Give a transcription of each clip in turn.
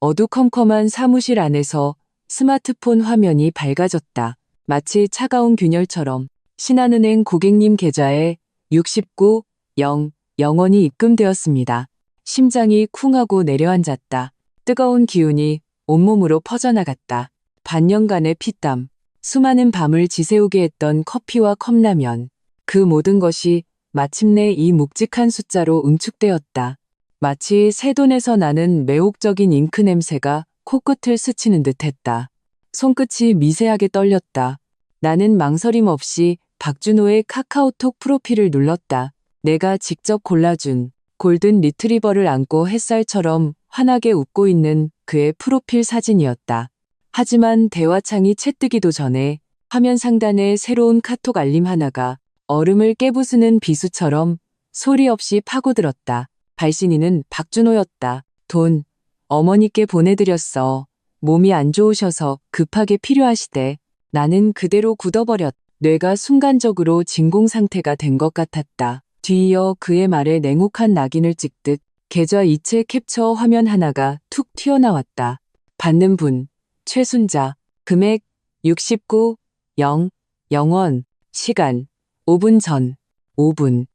어두컴컴한 사무실 안에서 스마트폰 화면이 밝아졌다. 마치 차가운 균열처럼 신한은행 고객님 계좌에 69,000 영원이 입금되었습니다. 심장이 쿵하고 내려앉았다. 뜨거운 기운이 온몸으로 퍼져나갔다. 반년간의 피땀, 수많은 밤을 지새우게 했던 커피와 컵라면, 그 모든 것이 마침내 이 묵직한 숫자로 응축되었다. 마치 새돈에서 나는 매혹적인 잉크 냄새가 코끝을 스치는 듯했다. 손끝이 미세하게 떨렸다. 나는 망설임 없이 박준호의 카카오톡 프로필을 눌렀다. 내가 직접 골라준 골든 리트리버를 안고 햇살처럼 환하게 웃고 있는 그의 프로필 사진이었다. 하지만 대화창이 채뜨기도 전에 화면 상단에 새로운 카톡 알림 하나가 얼음을 깨부수는 비수처럼 소리 없이 파고들었다. 발신인은 박준호였다. 돈, 어머니께 보내드렸어. 몸이 안 좋으셔서 급하게 필요하시대. 나는 그대로 굳어버렸. 뇌가 순간적으로 진공 상태가 된 것 같았다. 뒤이어 그의 말에 냉혹한 낙인을 찍듯 계좌 이체 캡처 화면 하나가 툭 튀어나왔다. 받는 분, 최순자, 금액 69,000 영원, 시간 5분 전, 5분.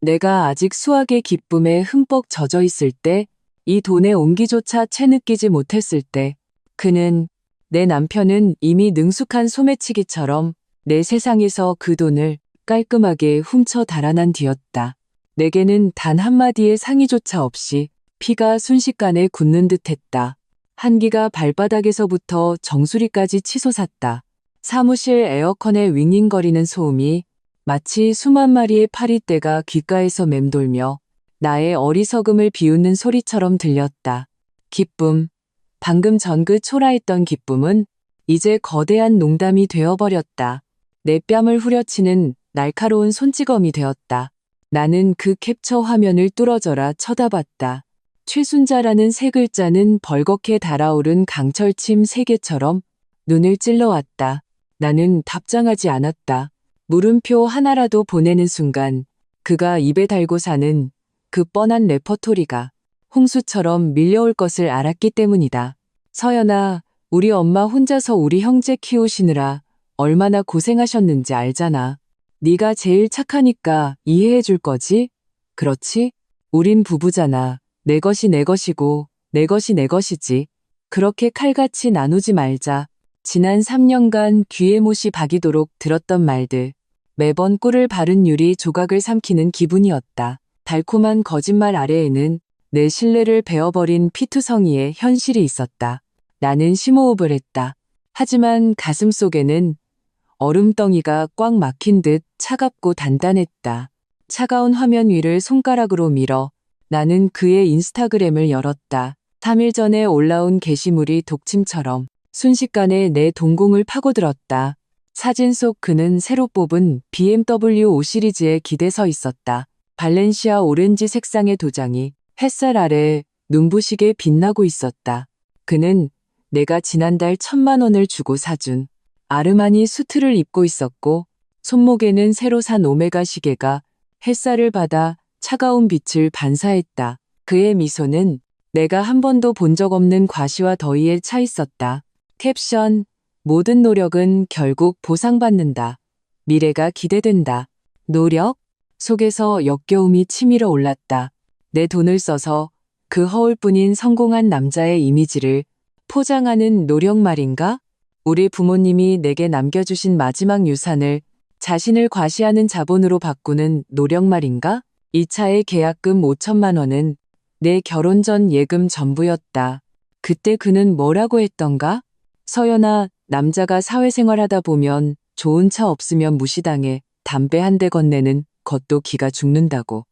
내가 아직 수학의 기쁨에 흠뻑 젖어 있을 때, 이 돈의 온기조차 채 느끼지 못했을 때, 내 남편은 이미 능숙한 소매치기처럼 내 세상에서 그 돈을 깔끔하게 훔쳐 달아난 뒤였다. 내게는 단 한마디의 상의조차 없이 피가 순식간에 굳는 듯했다. 한기가 발바닥에서부터 정수리까지 치솟았다. 사무실 에어컨의 윙윙거리는 소음이 마치 수만 마리의 파리떼가 귓가에서 맴돌며 나의 어리석음을 비웃는 소리처럼 들렸다. 기쁨, 방금 전 그 초라했던 기쁨은 이제 거대한 농담이 되어버렸다. 내 뺨을 후려치는 날카로운 손찌검이 되었다. 나는 그 캡처 화면을 뚫어져라 쳐다봤다. 최순자라는 세 글자는 벌겋게 달아오른 강철침 세 개처럼 눈을 찔러왔다. 나는 답장하지 않았다. 물음표 하나라도 보내는 순간 그가 입에 달고 사는 그 뻔한 레퍼토리가 홍수처럼 밀려올 것을 알았기 때문이다. 서연아, 우리 엄마 혼자서 우리 형제 키우시느라 얼마나 고생하셨는지 알잖아. 네가 제일 착하니까 이해해 줄 거지? 그렇지? 우린 부부잖아. 내 것이 내 것이고 내 것이 내 것이지. 그렇게 칼같이 나누지 말자. 지난 3년간 귀에 못이 박이도록 들었던 말들. 매번 꿀을 바른 유리 조각을 삼키는 기분이었다. 달콤한 거짓말 아래에는 내 신뢰를 베어버린 피투성이의 현실이 있었다. 나는 심호흡을 했다. 하지만 가슴 속에는 얼음덩이가 꽉 막힌 듯 차갑고 단단했다. 차가운 화면 위를 손가락으로 밀어 나는 그의 인스타그램을 열었다. 3일 전에 올라온 게시물이 독침처럼 순식간에 내 동공을 파고들었다. 사진 속 그는 새로 뽑은 BMW 5 시리즈에 기대 서 있었다. 발렌시아 오렌지 색상의 도장이 햇살 아래 눈부시게 빛나고 있었다. 그는 내가 지난달 1,000만 원을 주고 사준 아르마니 수트를 입고 있었고 손목에는 새로 산 오메가 시계가 햇살을 받아 차가운 빛을 반사했다. 그의 미소는 내가 한 번도 본 적 없는 과시와 더위에 차 있었다. 캡션, 모든 노력은 결국 보상받는다. 미래가 기대된다. 노력? 속에서 역겨움이 치밀어 올랐다. 내 돈을 써서 그 허울뿐인 성공한 남자의 이미지를 포장하는 노력 말인가? 우리 부모님이 내게 남겨주신 마지막 유산을 자신을 과시하는 자본으로 바꾸는 노력 말인가? 2차의 계약금 5천만 원은 내 결혼 전 예금 전부였다. 그때 그는 뭐라고 했던가? 서연아, 남자가 사회생활하다 보면 좋은 차 없으면 무시당해 담배 한 대 건네는 것도 기가 죽는다고.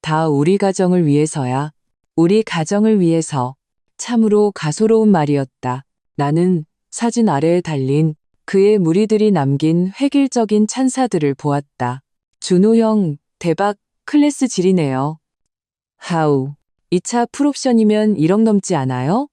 다 우리 가정을 위해서야. 우리 가정을 위해서. 참으로 가소로운 말이었다. 나는 사진 아래에 달린 그의 무리들이 남긴 획일적인 찬사들을 보았다. 준호 형, 대박, 클래스 질이네요. 하우. 이 차 풀옵션이면 1억 넘지 않아요?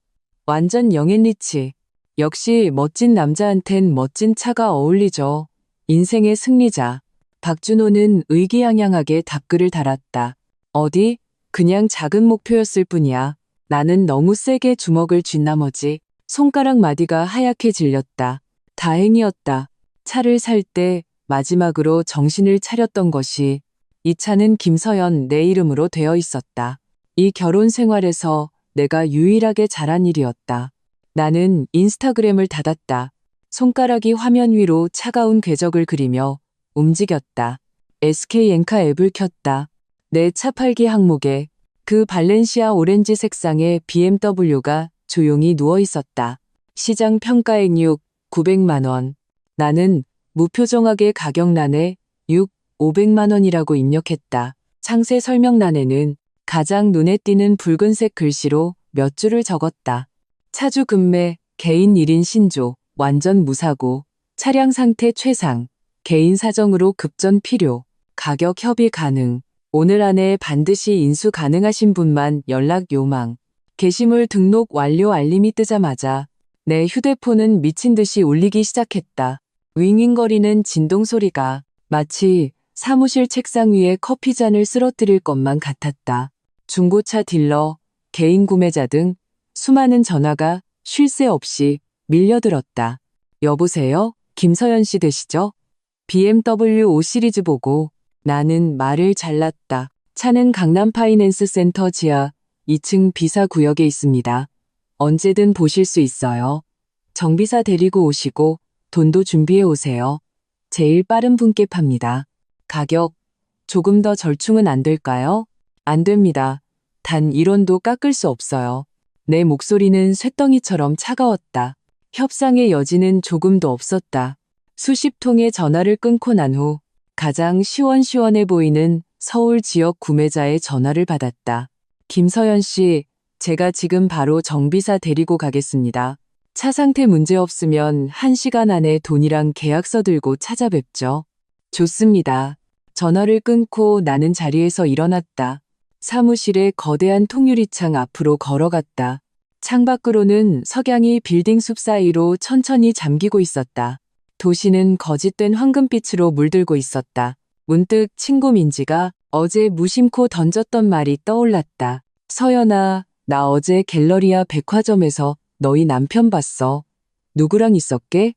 완전 영앤리치. 역시 멋진 남자한텐 멋진 차가 어울리죠. 인생의 승리자. 박준호는 의기양양하게 답글을 달았다. 어디? 그냥 작은 목표였을 뿐이야. 나는 너무 세게 주먹을 쥔 나머지 손가락 마디가 하얗게 질렸다. 다행이었다. 차를 살 때 마지막으로 정신을 차렸던 것이 이 차는 김서연 내 이름으로 되어 있었다. 이 결혼 생활에서 내가 유일하게 잘한 일이었다. 나는 인스타그램을 닫았다. 손가락이 화면 위로 차가운 궤적을 그리며 움직였다. SK엔카 앱을 켰다. 내 차 팔기 항목에 그 발렌시아 오렌지 색상의 BMW가 조용히 누워 있었다. 시장 평가액 900만 원. 나는 무표정하게 가격란에 500만 원이라고 입력했다. 상세 설명란에는 가장 눈에 띄는 붉은색 글씨로 몇 줄을 적었다. 차주 금매, 개인 1인 신조, 완전 무사고, 차량 상태 최상, 개인 사정으로 급전 필요, 가격 협의 가능, 오늘 안에 반드시 인수 가능하신 분만 연락 요망. 게시물 등록 완료 알림이 뜨자마자 내 휴대폰은 미친 듯이 울리기 시작했다. 윙윙거리는 진동 소리가 마치 사무실 책상 위에 커피잔을 쓰러뜨릴 것만 같았다. 중고차 딜러, 개인 구매자 등 수많은 전화가 쉴 새 없이 밀려들었다. 여보세요? 김서연 씨 되시죠? BMW 5 시리즈 보고 나는 말을 잘랐다. 차는 강남 파이낸스 센터 지하 2층 비사 구역에 있습니다. 언제든 보실 수 있어요. 정비사 데리고 오시고 돈도 준비해 오세요. 제일 빠른 분께 팝니다. 가격 조금 더 절충은 안 될까요? 안 됩니다. 단 1원도 깎을 수 없어요. 내 목소리는 쇳덩이처럼 차가웠다. 협상의 여지는 조금도 없었다. 수십 통의 전화를 끊고 난 후 가장 시원시원해 보이는 서울 지역 구매자의 전화를 받았다. 김서연 씨, 제가 지금 바로 정비사 데리고 가겠습니다. 차 상태 문제 없으면 1시간 안에 돈이랑 계약서 들고 찾아뵙죠. 좋습니다. 전화를 끊고 나는 자리에서 일어났다. 사무실의 거대한 통유리창 앞으로 걸어갔다. 창밖으로는 석양이 빌딩 숲 사이로 천천히 잠기고 있었다. 도시는 거짓된 황금빛으로 물들고 있었다. 문득 친구 민지가 어제 무심코 던졌던 말이 떠올랐다. 서연아, 나 어제 갤러리아 백화점에서 너희 남편 봤어. 누구랑 있었게?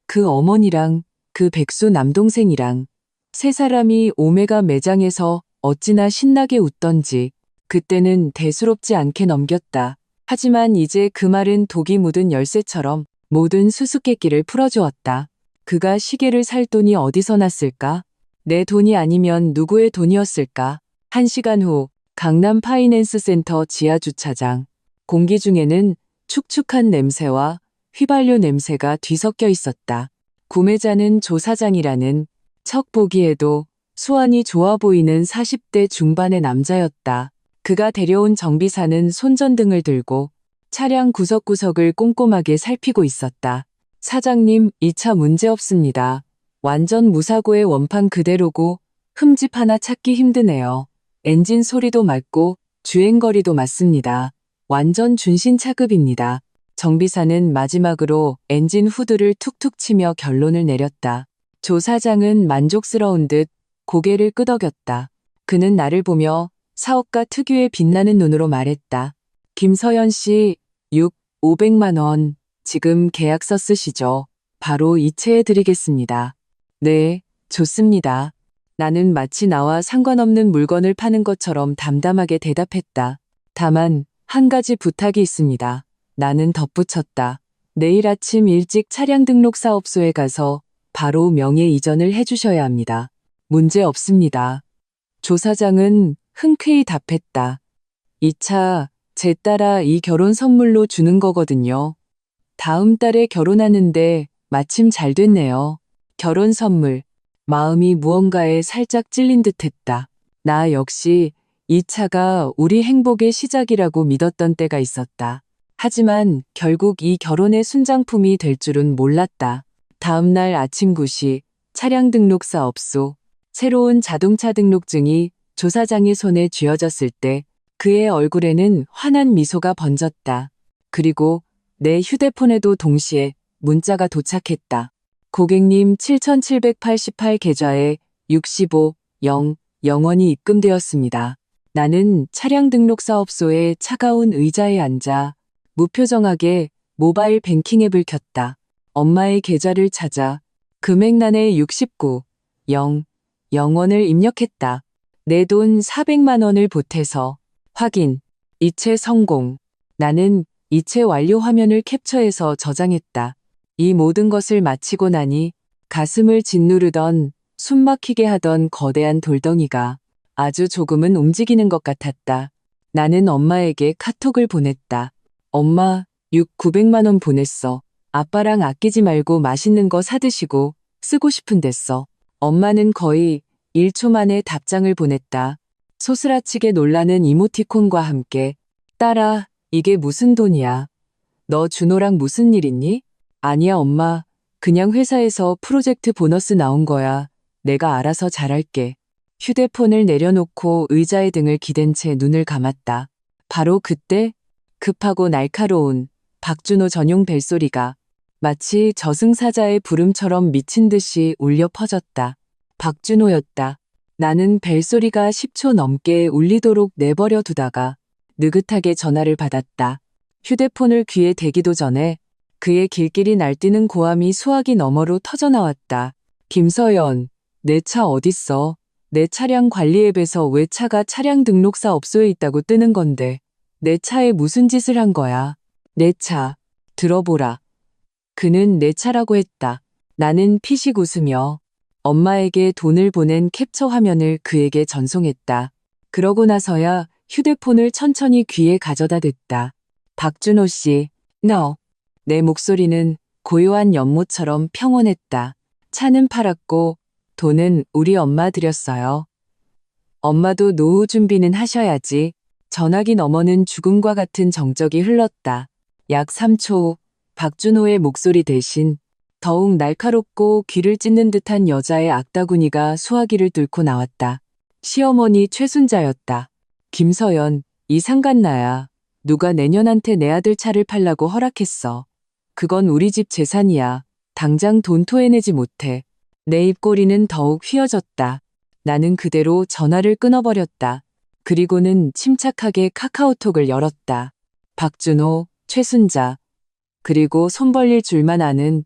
그 어머니랑 그 백수 남동생이랑. 세 사람이 오메가 매장에서 어찌나 신나게 웃던지 그때는 대수롭지 않게 넘겼다. 하지만 이제 그 말은 독이 묻은 열쇠처럼 모든 수수께끼를 풀어주었다. 그가 시계를 살 돈이 어디서 났을까? 내 돈이 아니면 누구의 돈이었을까? 1시간 후 강남 파이낸스 센터 지하 주차장. 공기 중에는 축축한 냄새와 휘발유 냄새가 뒤섞여 있었다. 구매자는 조 사장이라는 척 보기에도 수완이 좋아 보이는 40대 중반의 남자였다. 그가 데려온 정비사는 손전등을 들고 차량 구석구석을 꼼꼼하게 살피고 있었다. 사장님, 이 차 문제 없습니다. 완전 무사고의 원판 그대로고 흠집 하나 찾기 힘드네요. 엔진 소리도 맑고 주행거리도 맞습니다. 완전 준신차급입니다. 정비사는 마지막으로 엔진 후드를 툭툭 치며 결론을 내렸다. 조 사장은 만족스러운 듯 고개를 끄덕였다. 그는 나를 보며 사업가 특유의 빛나는 눈으로 말했다. 김서연 씨, 500만 원. 지금 계약서 쓰시죠. 바로 이체해 드리겠습니다. 네, 좋습니다. 나는 마치 나와 상관없는 물건을 파는 것처럼 담담하게 대답했다. 다만 한 가지 부탁이 있습니다. 나는 덧붙였다. 내일 아침 일찍 차량 등록 사업소에 가서 바로 명예 이전을 해주셔야 합니다. 문제 없습니다. 조 사장은 흔쾌히 답했다. 이 차 제 딸아 이 결혼 선물로 주는 거거든요. 다음 달에 결혼하는데 마침 잘 됐네요. 결혼 선물. 마음이 무언가에 살짝 찔린 듯 했다. 나 역시 이 차가 우리 행복의 시작이라고 믿었던 때가 있었다. 하지만 결국 이 결혼의 순장품이 될 줄은 몰랐다. 다음 날 아침 9시 차량 등록 사업소. 새로운 자동차 등록증이 조 사장의 손에 쥐어졌을 때 그의 얼굴에는 환한 미소가 번졌다. 그리고 내 휴대폰에도 동시에 문자가 도착했다. 고객님 7788 계좌에 65, 0, 0원이 입금되었습니다. 나는 차량 등록 사업소의 차가운 의자에 앉아 무표정하게 모바일 뱅킹 앱을 켰다. 엄마의 계좌를 찾아 금액란에 69, 0, 0원을 입력했다. 내 돈 400만 원을 보태서 확인, 이체 성공. 나는 이체 완료 화면을 캡처해서 저장했다. 이 모든 것을 마치고 나니 가슴을 짓누르던 숨막히게 하던 거대한 돌덩이가 아주 조금은 움직이는 것 같았다. 나는 엄마에게 카톡을 보냈다. 엄마, 900만 원 보냈어. 아빠랑 아끼지 말고 맛있는 거 사드시고 쓰고 싶은댔어. 엄마는 거의 1초 만에 답장을 보냈다. 소스라치게 놀라는 이모티콘과 함께 딸아, 이게 무슨 돈이야? 너 준호랑 무슨 일 있니? 아니야 엄마, 그냥 회사에서 프로젝트 보너스 나온 거야. 내가 알아서 잘할게. 휴대폰을 내려놓고 의자의 등을 기댄 채 눈을 감았다. 바로 그때 급하고 날카로운 박준호 전용 벨소리가 마치 저승사자의 부름처럼 미친 듯이 울려 퍼졌다. 박준호였다. 나는 벨소리가 10초 넘게 울리도록 내버려 두다가 느긋하게 전화를 받았다. 휴대폰을 귀에 대기도 전에 그의 길길이 날뛰는 고함이 수화기 너머로 터져나왔다. 김서연, 내 차 어딨어? 내 차량 관리 앱에서 왜 차가 차량 등록사 업소에 있다고 뜨는 건데 내 차에 무슨 짓을 한 거야? 내 차, 들어보라. 그는 내 차라고 했다. 나는 피식 웃으며 엄마에게 돈을 보낸 캡처 화면을 그에게 전송했다. 그러고 나서야 휴대폰을 천천히 귀에 가져다 댔다. 박준호 씨, 너. 내 목소리는 고요한 연못처럼 평온했다. 차는 팔았고 돈은 우리 엄마 드렸어요. 엄마도 노후 준비는 하셔야지. 전화기 너머는 죽음과 같은 정적이 흘렀다. 약 3초 후 박준호의 목소리 대신 더욱 날카롭고 귀를 찢는 듯한 여자의 악다구니가 수화기를 뚫고 나왔다. 시어머니 최순자였다. 김서연, 이 상간나야. 누가 내년한테 내 아들 차를 팔라고 허락했어. 그건 우리 집 재산이야. 당장 돈 토해내지 못해. 내 입꼬리는 더욱 휘어졌다. 나는 그대로 전화를 끊어버렸다. 그리고는 침착하게 카카오톡을 열었다. 박준호, 최순자, 그리고 손 벌릴 줄만 아는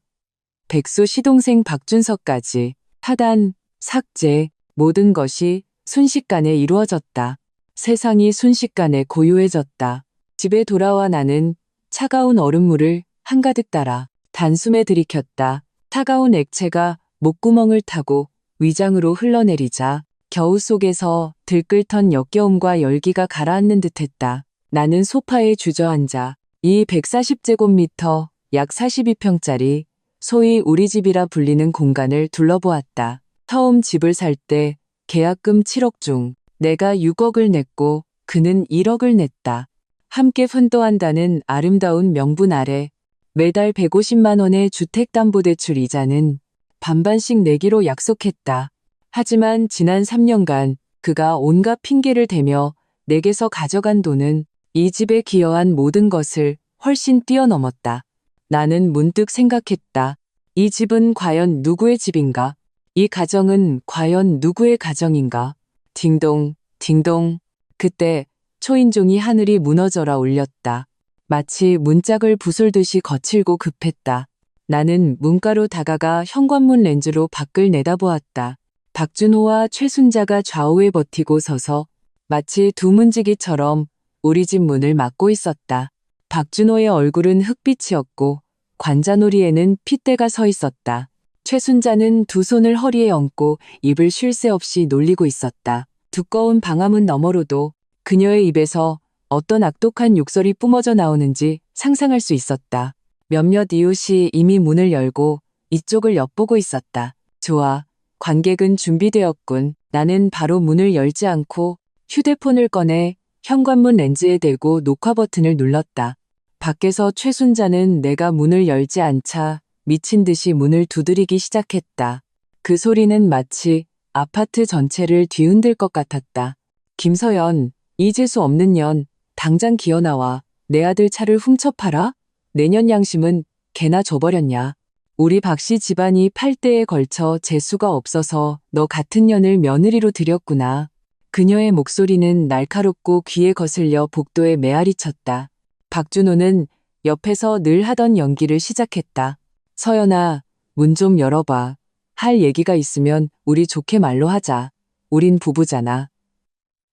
백수 시동생 박준석까지 하단, 삭제, 모든 것이 순식간에 이루어졌다. 세상이 순식간에 고요해졌다. 집에 돌아와 나는 차가운 얼음물을 한가득 따라 단숨에 들이켰다. 차가운 액체가 목구멍을 타고 위장으로 흘러내리자 겨우 속에서 들끓던 역겨움과 열기가 가라앉는 듯했다. 나는 소파에 주저앉아 이 140제곱미터 약 42평짜리 소위 우리 집이라 불리는 공간을 둘러보았다. 처음 집을 살 때 계약금 7억 중 내가 6억을 냈고 그는 1억을 냈다. 함께奮斗한다는 아름다운 명분 아래 매달 150만 원의 주택담보대출 이자는 반반씩 내기로 약속했다. 하지만 지난 3년간 그가 온갖 핑계를 대며 내게서 가져간 돈은 이 집에 기여한 모든 것을 훨씬 뛰어넘었다. 나는 문득 생각했다. 이 집은 과연 누구의 집인가? 이 가정은 과연 누구의 가정인가? 딩동, 딩동. 그때 초인종이 하늘이 무너져라 울렸다. 마치 문짝을 부술듯이 거칠고 급했다. 나는 문가로 다가가 현관문 렌즈로 밖을 내다보았다. 박준호와 최순자가 좌우에 버티고 서서 마치 두 문지기처럼 우리 집 문을 막고 있었다. 박준호의 얼굴은 흑빛이었고 관자놀이에는 핏대가 서 있었다. 최순자는 두 손을 허리에 얹고 입을 쉴 새 없이 놀리고 있었다. 두꺼운 방화문 너머로도 그녀의 입에서 어떤 악독한 욕설이 뿜어져 나오는지 상상할 수 있었다. 몇몇 이웃이 이미 문을 열고 이쪽을 엿보고 있었다. 좋아, 관객은 준비되었군. 나는 바로 문을 열지 않고 휴대폰을 꺼내 현관문 렌즈에 대고 녹화 버튼을 눌렀다. 밖에서 최순자는 내가 문을 열지 않자 미친 듯이 문을 두드리기 시작했다. 그 소리는 마치 아파트 전체를 뒤흔들 것 같았다. 김서연, 이 재수 없는 년, 당장 기어나와. 내 아들 차를 훔쳐 팔아? 내년 양심은 개나 줘버렸냐. 우리 박씨 집안이 8대에 걸쳐 재수가 없어서 너 같은 년을 며느리로 들였구나. 그녀의 목소리는 날카롭고 귀에 거슬려 복도에 메아리 쳤다. 박준호는 옆에서 늘 하던 연기를 시작했다. 서연아, 문 좀 열어봐. 할 얘기가 있으면 우리 좋게 말로 하자. 우린 부부잖아.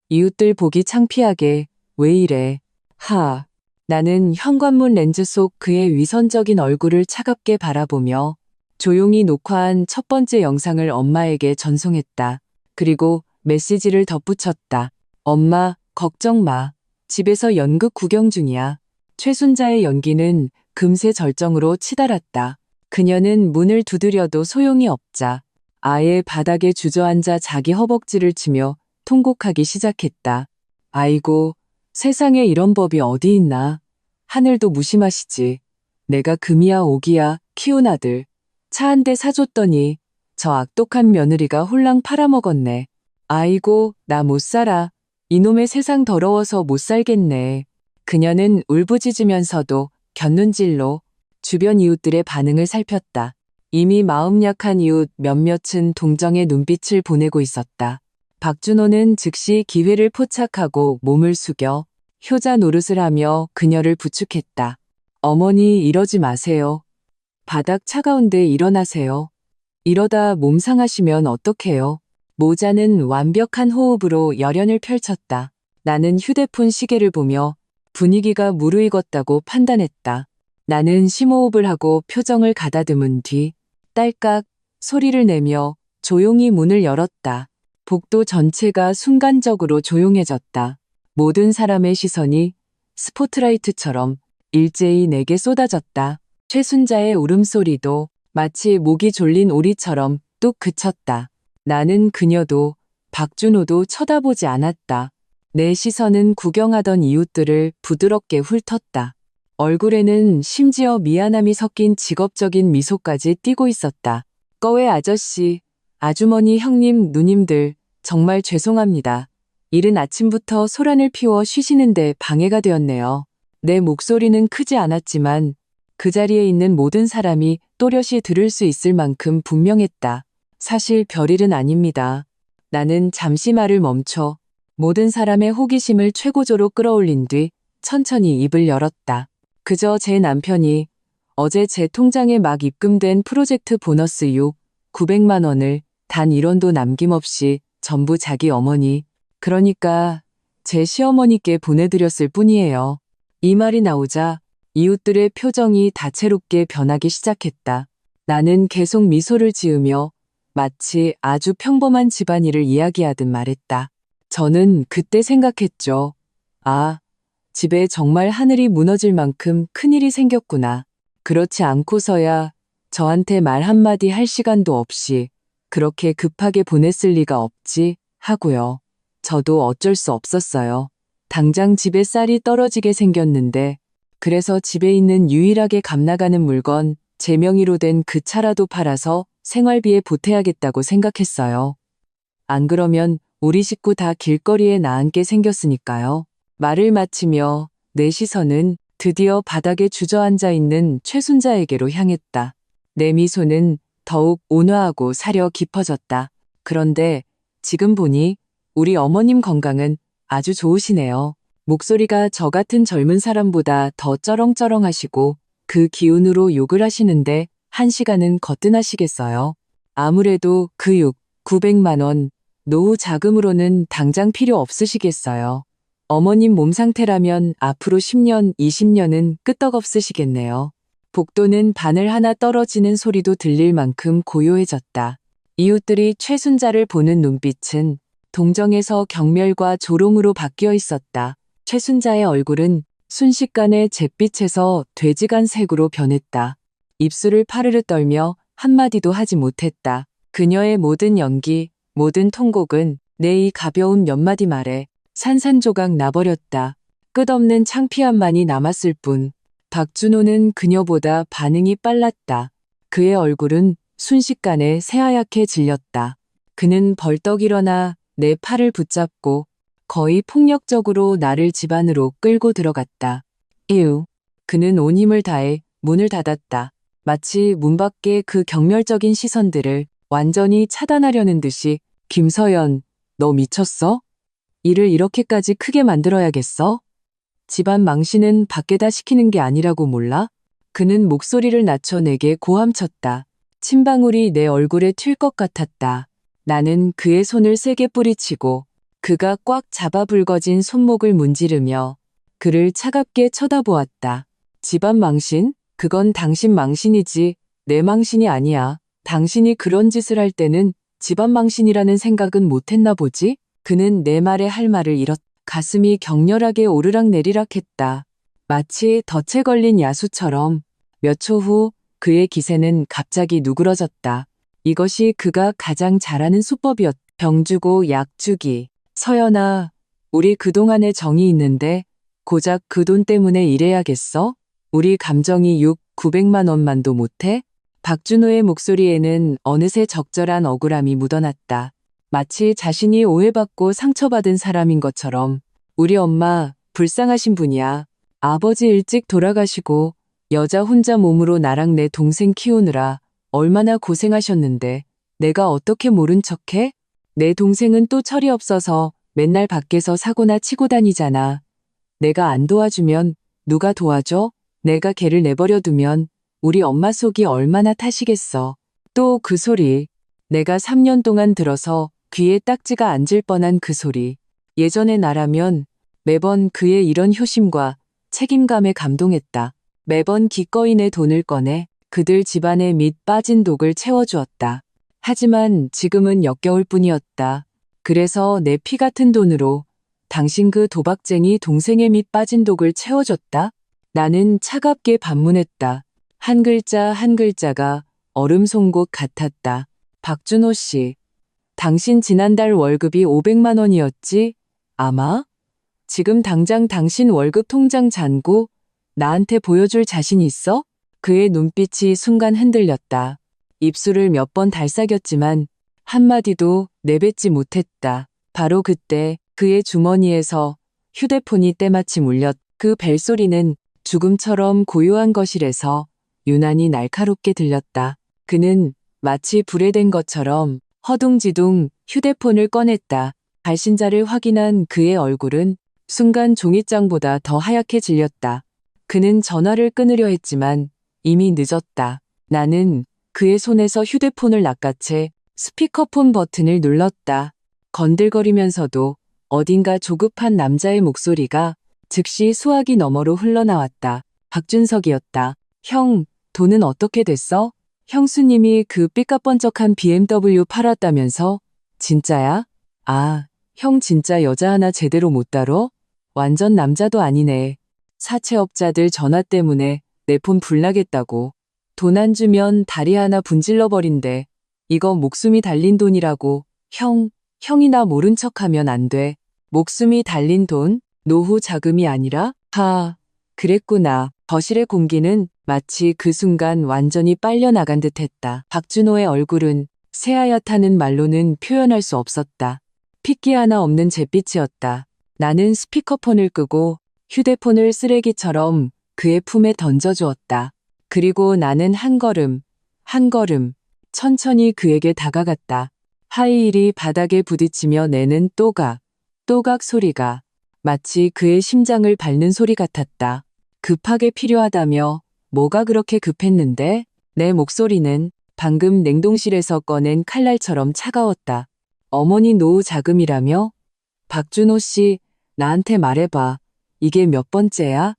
이웃들 보기 창피하게 왜 이래. 하. 나는 현관문 렌즈 속 그의 위선적인 얼굴을 차갑게 바라보며 조용히 녹화한 첫 번째 영상을 엄마에게 전송했다. 그리고 메시지를 덧붙였다. 엄마, 걱정 마. 집에서 연극 구경 중이야. 최순자의 연기는 금세 절정으로 치달았다. 그녀는 문을 두드려도 소용이 없자 아예 바닥에 주저앉아 자기 허벅지를 치며 통곡하기 시작했다. 아이고, 세상에 이런 법이 어디 있나. 하늘도 무심하시지. 내가 금이야 오기야 키운 아들. 차 한 대 사줬더니 저 악독한 며느리가 홀랑 팔아먹었네. 아이고, 나 못 살아. 이놈의 세상 더러워서 못 살겠네. 그녀는 울부짖으면서도 곁눈질로 주변 이웃들의 반응을 살폈다. 이미 마음 약한 이웃 몇몇은 동정의 눈빛을 보내고 있었다. 박준호는 즉시 기회를 포착하고 몸을 숙여 효자 노릇을 하며 그녀를 부축했다. 어머니 이러지 마세요. 바닥 차가운데 일어나세요. 이러다 몸 상하시면 어떡해요. 모자는 완벽한 호흡으로 열연을 펼쳤다. 나는 휴대폰 시계를 보며 분위기가 무르익었다고 판단했다. 나는 심호흡을 하고 표정을 가다듬은 뒤 딸깍 소리를 내며 조용히 문을 열었다. 복도 전체가 순간적으로 조용해졌다. 모든 사람의 시선이 스포트라이트처럼 일제히 내게 쏟아졌다. 최순자의 울음소리도 마치 목이 졸린 오리처럼 뚝 그쳤다. 나는 그녀도 박준호도 쳐다보지 않았다. 내 시선은 구경하던 이웃들을 부드럽게 훑었다. 얼굴에는 심지어 미안함이 섞인 직업적인 미소까지 띄고 있었다. 꺼웨 아저씨, 아주머니, 형님, 누님들 정말 죄송합니다. 이른 아침부터 소란을 피워 쉬시는데 방해가 되었네요. 내 목소리는 크지 않았지만 그 자리에 있는 모든 사람이 또렷이 들을 수 있을 만큼 분명했다. 사실 별일은 아닙니다. 나는 잠시 말을 멈춰 모든 사람의 호기심을 최고조로 끌어올린 뒤 천천히 입을 열었다. 그저 제 남편이 어제 제 통장에 막 입금된 프로젝트 보너스 900만 원을 단 1원도 남김없이 전부 자기 어머니, 그러니까 제 시어머니께 보내드렸을 뿐이에요. 이 말이 나오자 이웃들의 표정이 다채롭게 변하기 시작했다. 나는 계속 미소를 지으며 마치 아주 평범한 집안일을 이야기하듯 말했다. 저는 그때 생각했죠. 아, 집에 정말 하늘이 무너질 만큼 큰일이 생겼구나. 그렇지 않고서야 저한테 말 한마디 할 시간도 없이 그렇게 급하게 보냈을 리가 없지 하고요. 저도 어쩔 수 없었어요. 당장 집에 쌀이 떨어지게 생겼는데 그래서 집에 있는 유일하게 값나가는 물건 제 명의로 된 그 차라도 팔아서 생활비에 보태야겠다고 생각했어요. 안 그러면 우리 식구 다 길거리에 나앉게 생겼으니까요. 말을 마치며 내 시선은 드디어 바닥에 주저앉아 있는 최순자에게로 향했다. 내 미소는 더욱 온화하고 사려 깊어졌다. 그런데 지금 보니 우리 어머님 건강은 아주 좋으시네요. 목소리가 저 같은 젊은 사람보다 더 쩌렁쩌렁하시고 그 기운으로 욕을 하시는데 1시간은 거뜬하시겠어요. 아무래도 그 900만 원 노후 자금으로는 당장 필요 없으시겠어요. 어머님 몸 상태라면 앞으로 10년, 20년은 끄떡없으시겠네요. 복도는 바늘 하나 떨어지는 소리도 들릴 만큼 고요해졌다. 이웃들이 최순자를 보는 눈빛은 동정에서 경멸과 조롱으로 바뀌어 있었다. 최순자의 얼굴은 순식간에 잿빛에서 돼지간 색으로 변했다. 입술을 파르르 떨며 한마디도 하지 못했다. 그녀의 모든 연기, 모든 통곡은 내 이 가벼운 몇 마디 말에 산산조각 나버렸다. 끝없는 창피함만이 남았을 뿐. 박준호는 그녀보다 반응이 빨랐다. 그의 얼굴은 순식간에 새하얗게 질렸다. 그는 벌떡 일어나 내 팔을 붙잡고 거의 폭력적으로 나를 집 안으로 끌고 들어갔다. 에휴. 그는 온 힘을 다해 문을 닫았다. 마치 문 밖의 그 경멸적인 시선들을 완전히 차단하려는 듯이 김서연, 너 미쳤어? 일을 이렇게까지 크게 만들어야겠어? 집안 망신은 밖에다 시키는 게 아니라고 몰라? 그는 목소리를 낮춰 내게 고함쳤다. 침방울이 내 얼굴에 튈 것 같았다. 나는 그의 손을 세게 뿌리치고 그가 꽉 잡아 붉어진 손목을 문지르며 그를 차갑게 쳐다보았다. 집안 망신? 그건 당신 망신이지 내 망신이 아니야. 당신이 그런 짓을 할 때는 집안 망신이라는 생각은 못했나 보지? 그는 내 말에 할 말을 잃었다. 가슴이 격렬하게 오르락내리락 했다. 마치 덫에 걸린 야수처럼 몇 초 후 그의 기세는 갑자기 누그러졌다. 이것이 그가 가장 잘하는 수법이었다. 병 주고 약 주기. 서연아, 우리 그동안에 정이 있는데 고작 그 돈 때문에 이래야겠어? 우리 감정이 900만 원만도 못해? 박준호의 목소리에는 어느새 적절한 억울함이 묻어났다. 마치 자신이 오해받고 상처받은 사람인 것처럼. 우리 엄마 불쌍하신 분이야. 아버지 일찍 돌아가시고 여자 혼자 몸으로 나랑 내 동생 키우느라 얼마나 고생하셨는데 내가 어떻게 모른 척해? 내 동생은 또 철이 없어서 맨날 밖에서 사고나 치고 다니잖아. 내가 안 도와주면 누가 도와줘? 내가 걔를 내버려 두면 우리 엄마 속이 얼마나 타시겠어. 또 그 소리. 내가 3년 동안 들어서 귀에 딱지가 앉을 뻔한 그 소리. 예전의 나라면 매번 그의 이런 효심과 책임감에 감동했다. 매번 기꺼이 내 돈을 꺼내 그들 집안의 밑 빠진 독을 채워주었다. 하지만 지금은 역겨울 뿐이었다. 그래서 내 피 같은 돈으로 당신 그 도박쟁이 동생의 밑 빠진 독을 채워줬다? 나는 차갑게 반문했다. 한 글자 한 글자가 얼음 송곳 같았다. 박준호 씨, 당신 지난달 월급이 500만 원이었지? 아마? 지금 당장 당신 월급 통장 잔고 나한테 보여줄 자신 있어? 그의 눈빛이 순간 흔들렸다. 입술을 몇 번 달싹였지만 한마디도 내뱉지 못했다. 바로 그때 그의 주머니에서 휴대폰이 때마침 울렸. 그 벨소리는 죽음처럼 고요한 거실에서 유난히 날카롭게 들렸다. 그는 마치 불에 댄 것처럼 허둥지둥 휴대폰을 꺼냈다. 발신자를 확인한 그의 얼굴은 순간 종이장보다 더 하얗게 질렸다. 그는 전화를 끊으려 했지만 이미 늦었다. 나는 그의 손에서 휴대폰을 낚아채 스피커폰 버튼을 눌렀다. 건들거리면서도 어딘가 조급한 남자의 목소리가 즉시 수화기 너머로 흘러나왔다. 박준석이었다. 형, 돈은 어떻게 됐어? 형수님이 그 삐까뻔쩍한 BMW 팔았다면서? 진짜야? 아, 형 진짜 여자 하나 제대로 못 다뤄? 완전 남자도 아니네. 사채업자들 전화 때문에 내 폰 불나겠다고. 돈 안 주면 다리 하나 분질러 버린대. 이거 목숨이 달린 돈이라고. 형이 나 모른 척하면 안 돼. 목숨이 달린 돈? 노후 자금이 아니라? 그랬구나. 거실의 공기는 마치 그 순간 완전히 빨려나간 듯 했다. 박준호의 얼굴은 새하얗다는 말로는 표현할 수 없었다. 핏기 하나 없는 잿빛이었다. 나는 스피커폰을 끄고 휴대폰을 쓰레기처럼 그의 품에 던져주었다. 그리고 나는 한 걸음 천천히 그에게 다가갔다. 하이힐이 바닥에 부딪히며 내는 또각 소리가 마치 그의 심장을 밟는 소리 같았다. 급하게 필요하다며 뭐가 그렇게 급했는데? 내 목소리는 방금 냉동실에서 꺼낸 칼날처럼 차가웠다. 어머니 노후 자금이라며? 박준호 씨, 나한테 말해봐. 이게 몇 번째야?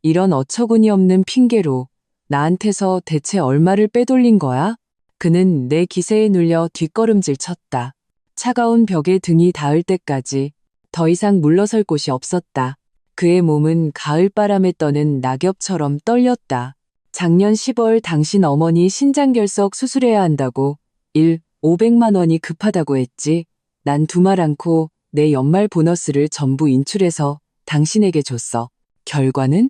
이런 어처구니 없는 핑계로 나한테서 대체 얼마를 빼돌린 거야? 그는 내 기세에 눌려 뒷걸음질 쳤다. 차가운 벽에 등이 닿을 때까지 더 이상 물러설 곳이 없었다. 그의 몸은 가을바람에 떠는 낙엽처럼 떨렸다. 작년 10월 당신 어머니 신장결석 수술해야 한다고 500만 원이 급하다고 했지. 난 두말 않고 내 연말 보너스를 전부 인출해서 당신에게 줬어. 결과는?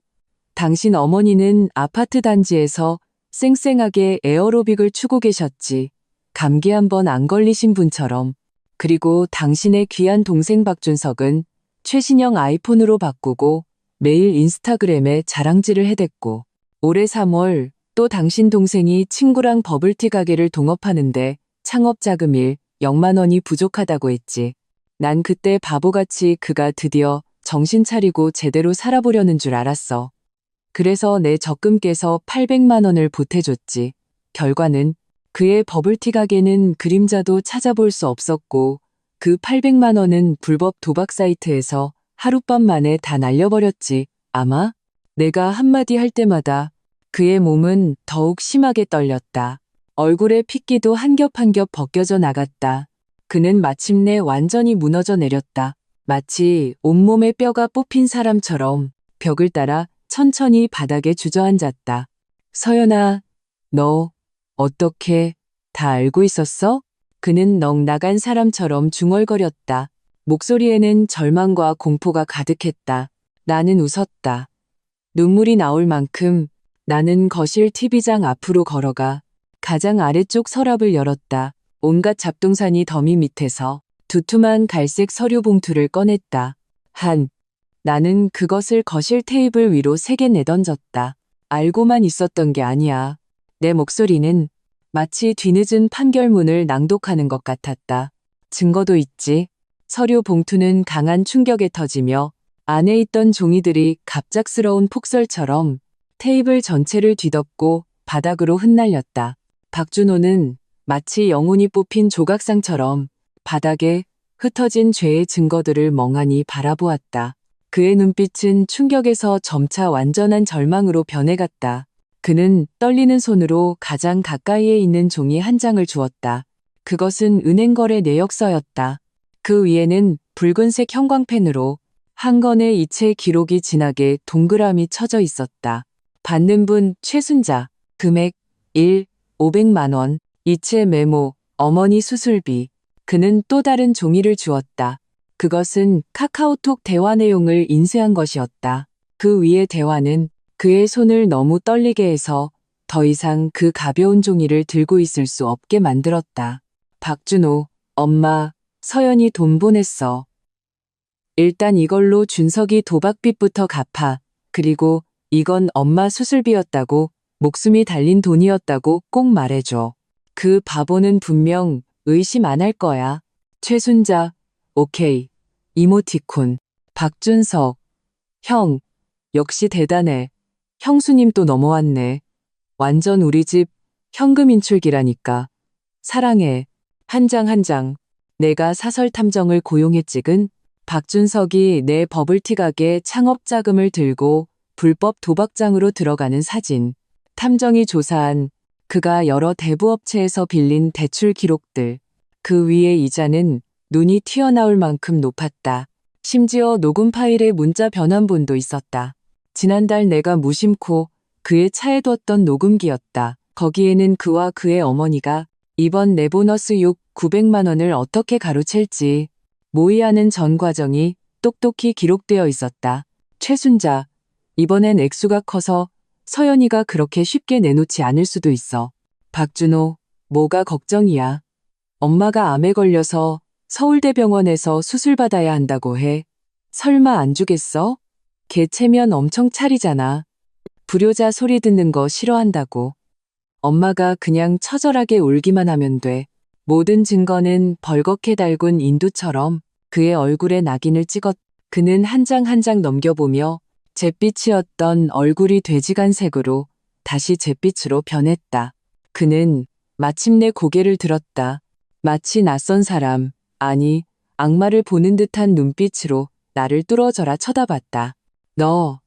당신 어머니는 아파트 단지에서 쌩쌩하게 에어로빅을 추고 계셨지. 감기 한 번 안 걸리신 분처럼. 그리고 당신의 귀한 동생 박준석은 최신형 아이폰으로 바꾸고 매일 인스타그램에 자랑질을 해댔고 올해 3월 또 당신 동생이 친구랑 버블티 가게를 동업하는데 창업 자금 0만 원이 부족하다고 했지. 난 그때 바보같이 그가 드디어 정신 차리고 제대로 살아보려는 줄 알았어. 그래서 내 적금 깨서 800만 원을 보태줬지. 결과는 그의 버블티 가게는 그림자도 찾아볼 수 없었고 그 800만 원은 불법 도박 사이트에서 하룻밤 만에 다 날려버렸지. 아마 내가 한마디 할 때마다 그의 몸은 더욱 심하게 떨렸다. 얼굴에 핏기도 한 겹 한 겹 벗겨져 나갔다. 그는 마침내 완전히 무너져 내렸다. 마치 온몸에 뼈가 뽑힌 사람처럼 벽을 따라 천천히 바닥에 주저앉았다. 서연아, 너 어떻게 다 알고 있었어? 그는 넋 나간 사람처럼 중얼거렸다. 목소리에는 절망과 공포가 가득했다. 나는 웃었다. 눈물이 나올 만큼 나는 거실 TV장 앞으로 걸어가 가장 아래쪽 서랍을 열었다. 온갖 잡동사니 더미 밑에서 두툼한 갈색 서류 봉투를 꺼냈다. 나는 그것을 거실 테이블 위로 3개 내던졌다. 알고만 있었던 게 아니야. 내 목소리는 마치 뒤늦은 판결문을 낭독하는 것 같았다. 증거도 있지. 서류 봉투는 강한 충격에 터지며 안에 있던 종이들이 갑작스러운 폭설처럼 테이블 전체를 뒤덮고 바닥으로 흩날렸다. 박준호는 마치 영혼이 뽑힌 조각상처럼 바닥에 흩어진 죄의 증거들을 멍하니 바라보았다. 그의 눈빛은 충격에서 점차 완전한 절망으로 변해갔다. 그는 떨리는 손으로 가장 가까이에 있는 종이 한 장을 주었다. 그것은 은행거래 내역서였다. 그 위에는 붉은색 형광펜으로 한 건의 이체 기록이 진하게 동그라미 쳐져 있었다. 받는 분 최순자, 금액 500만 원, 이체 메모, 어머니 수술비. 그는 또 다른 종이를 주었다. 그것은 카카오톡 대화 내용을 인쇄한 것이었다. 그 위의 대화는 그의 손을 너무 떨리게 해서 더 이상 그 가벼운 종이를 들고 있을 수 없게 만들었다. 박준호, 엄마, 서연이 돈 보냈어. 일단 이걸로 준석이 도박빚부터 갚아. 그리고 이건 엄마 수술비였다고, 목숨이 달린 돈이었다고 꼭 말해줘. 그 바보는 분명 의심 안 할 거야. 최순자, 오케이. 이모티콘. 박준석, 형, 역시 대단해. 형수님 또 넘어왔네. 완전 우리 집 현금 인출기라니까. 사랑해. 한 장 한 장. 내가 사설 탐정을 고용해 찍은 박준석이 내 버블티 가게 창업 자금을 들고 불법 도박장으로 들어가는 사진. 탐정이 조사한 그가 여러 대부업체에서 빌린 대출 기록들. 그 위의 이자는 눈이 튀어나올 만큼 높았다. 심지어 녹음 파일에 문자 변환본도 있었다. 지난달 내가 무심코 그의 차에 뒀던 녹음기였다. 거기에는 그와 그의 어머니가 이번 내 보너스 900만 원을 어떻게 가로챌지 모의하는 전 과정이 똑똑히 기록되어 있었다. 최순자, 이번엔 액수가 커서 서연이가 그렇게 쉽게 내놓지 않을 수도 있어. 박준호, 뭐가 걱정이야. 엄마가 암에 걸려서 서울대병원에서 수술받아야 한다고 해. 설마 안 주겠어? 걔 체면 엄청 차리잖아. 불효자 소리 듣는 거 싫어한다고. 엄마가 그냥 처절하게 울기만 하면 돼. 모든 증거는 벌겋게 달군 인두처럼 그의 얼굴에 낙인을 찍었. 그는 한 장 한 장 넘겨보며 잿빛이었던 얼굴이 돼지간색으로 다시 잿빛으로 변했다. 그는 마침내 고개를 들었다. 마치 낯선 사람, 아니 악마를 보는 듯한 눈빛으로 나를 뚫어져라 쳐다봤다. 너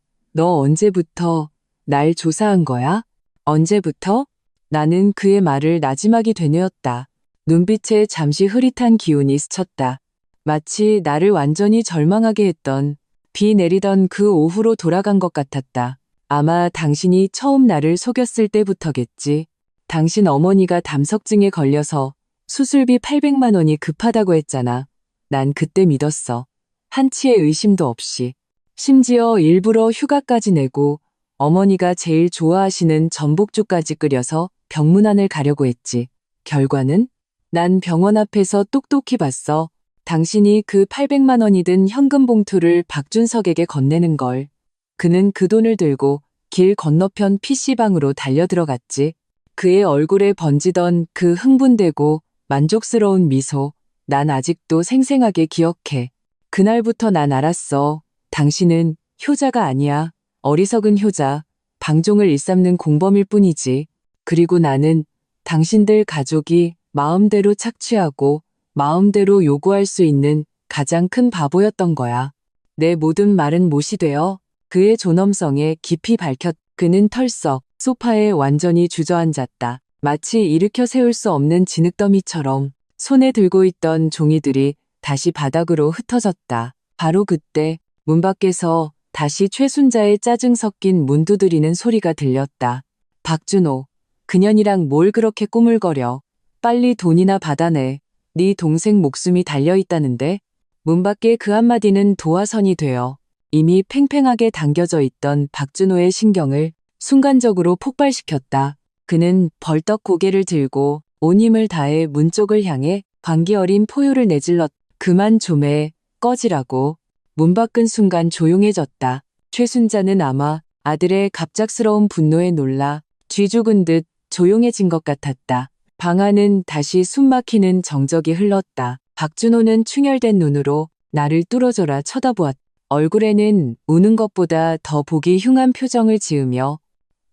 언제부터 날 조사한 거야? 언제부터? 나는 그의 말을 나지막이 되뇌었다. 눈빛에 잠시 흐릿한 기운이 스쳤다. 마치 나를 완전히 절망하게 했던 비 내리던 그 오후로 돌아간 것 같았다. 아마 당신이 처음 나를 속였을 때부터겠지. 당신 어머니가 담석증에 걸려서 수술비 800만 원이 급하다고 했잖아. 난 그때 믿었어. 한치의 의심도 없이. 심지어 일부러 휴가까지 내고 어머니가 제일 좋아하시는 전복죽까지 끓여서 병문안을 가려고 했지. 결과는? 난 병원 앞에서 똑똑히 봤어. 당신이 그 800만 원이 든 현금 봉투를 박준석에게 건네는 걸. 그는 그 돈을 들고 길 건너편 PC방으로 달려들어갔지. 그의 얼굴에 번지던 그 흥분되고 만족스러운 미소, 난 아직도 생생하게 기억해. 그날부터 난 알았어. 당신은 효자가 아니야. 어리석은 효자, 방종을 일삼는 공범일 뿐이지. 그리고 나는 당신들 가족이 마음대로 착취하고 마음대로 요구할 수 있는 가장 큰 바보였던 거야. 내 모든 말은 못이 되어 그의 존엄성에 깊이 밝혔. 그는 털썩 소파에 완전히 주저앉았다. 마치 일으켜 세울 수 없는 진흙더미처럼 손에 들고 있던 종이들이 다시 바닥으로 흩어졌다. 바로 그때 문 밖에서 다시 최순자의 짜증 섞인 문 두드리는 소리가 들렸다. 박준호, 그년이랑 뭘 그렇게 꾸물거려. 빨리 돈이나 받아내. 네 동생 목숨이 달려있다는데. 문 밖에 그 한마디는 도화선이 되어 이미 팽팽하게 당겨져 있던 박준호의 신경을 순간적으로 폭발시켰다. 그는 벌떡 고개를 들고 온 힘을 다해 문 쪽을 향해 광기 어린 포효를 내질렀. 그만 좀 해. 꺼지라고. 문 밖은 순간 조용해졌다. 최순자는 아마 아들의 갑작스러운 분노에 놀라 쥐죽은 듯 조용해진 것 같았다. 방 안은 다시 숨막히는 정적이 흘렀다. 박준호는 충혈된 눈으로 나를 뚫어져라 쳐다보았다. 얼굴에는 우는 것보다 더 보기 흉한 표정을 지으며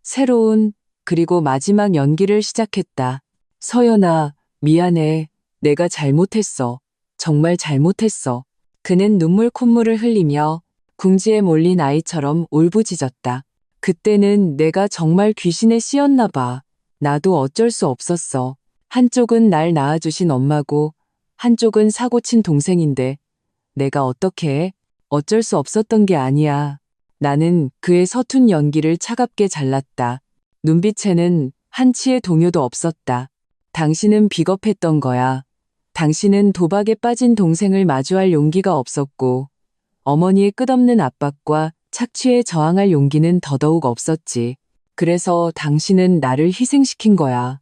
새로운 그리고 마지막 연기를 시작했다. 서연아, 미안해. 내가 잘못했어. 정말 잘못했어. 그는 눈물 콧물을 흘리며 궁지에 몰린 아이처럼 울부짖었다. 그때는 내가 정말 귀신에 씌었나 봐. 나도 어쩔 수 없었어. 한쪽은 날 낳아주신 엄마고 한쪽은 사고친 동생인데 내가 어떻게 해? 어쩔 수 없었던 게 아니야. 나는 그의 서툰 연기를 차갑게 잘랐다. 눈빛에는 한치의 동요도 없었다. 당신은 비겁했던 거야. 당신은 도박에 빠진 동생을 마주할 용기가 없었고 어머니의 끝없는 압박과 착취에 저항할 용기는 더더욱 없었지. 그래서 당신은 나를 희생시킨 거야.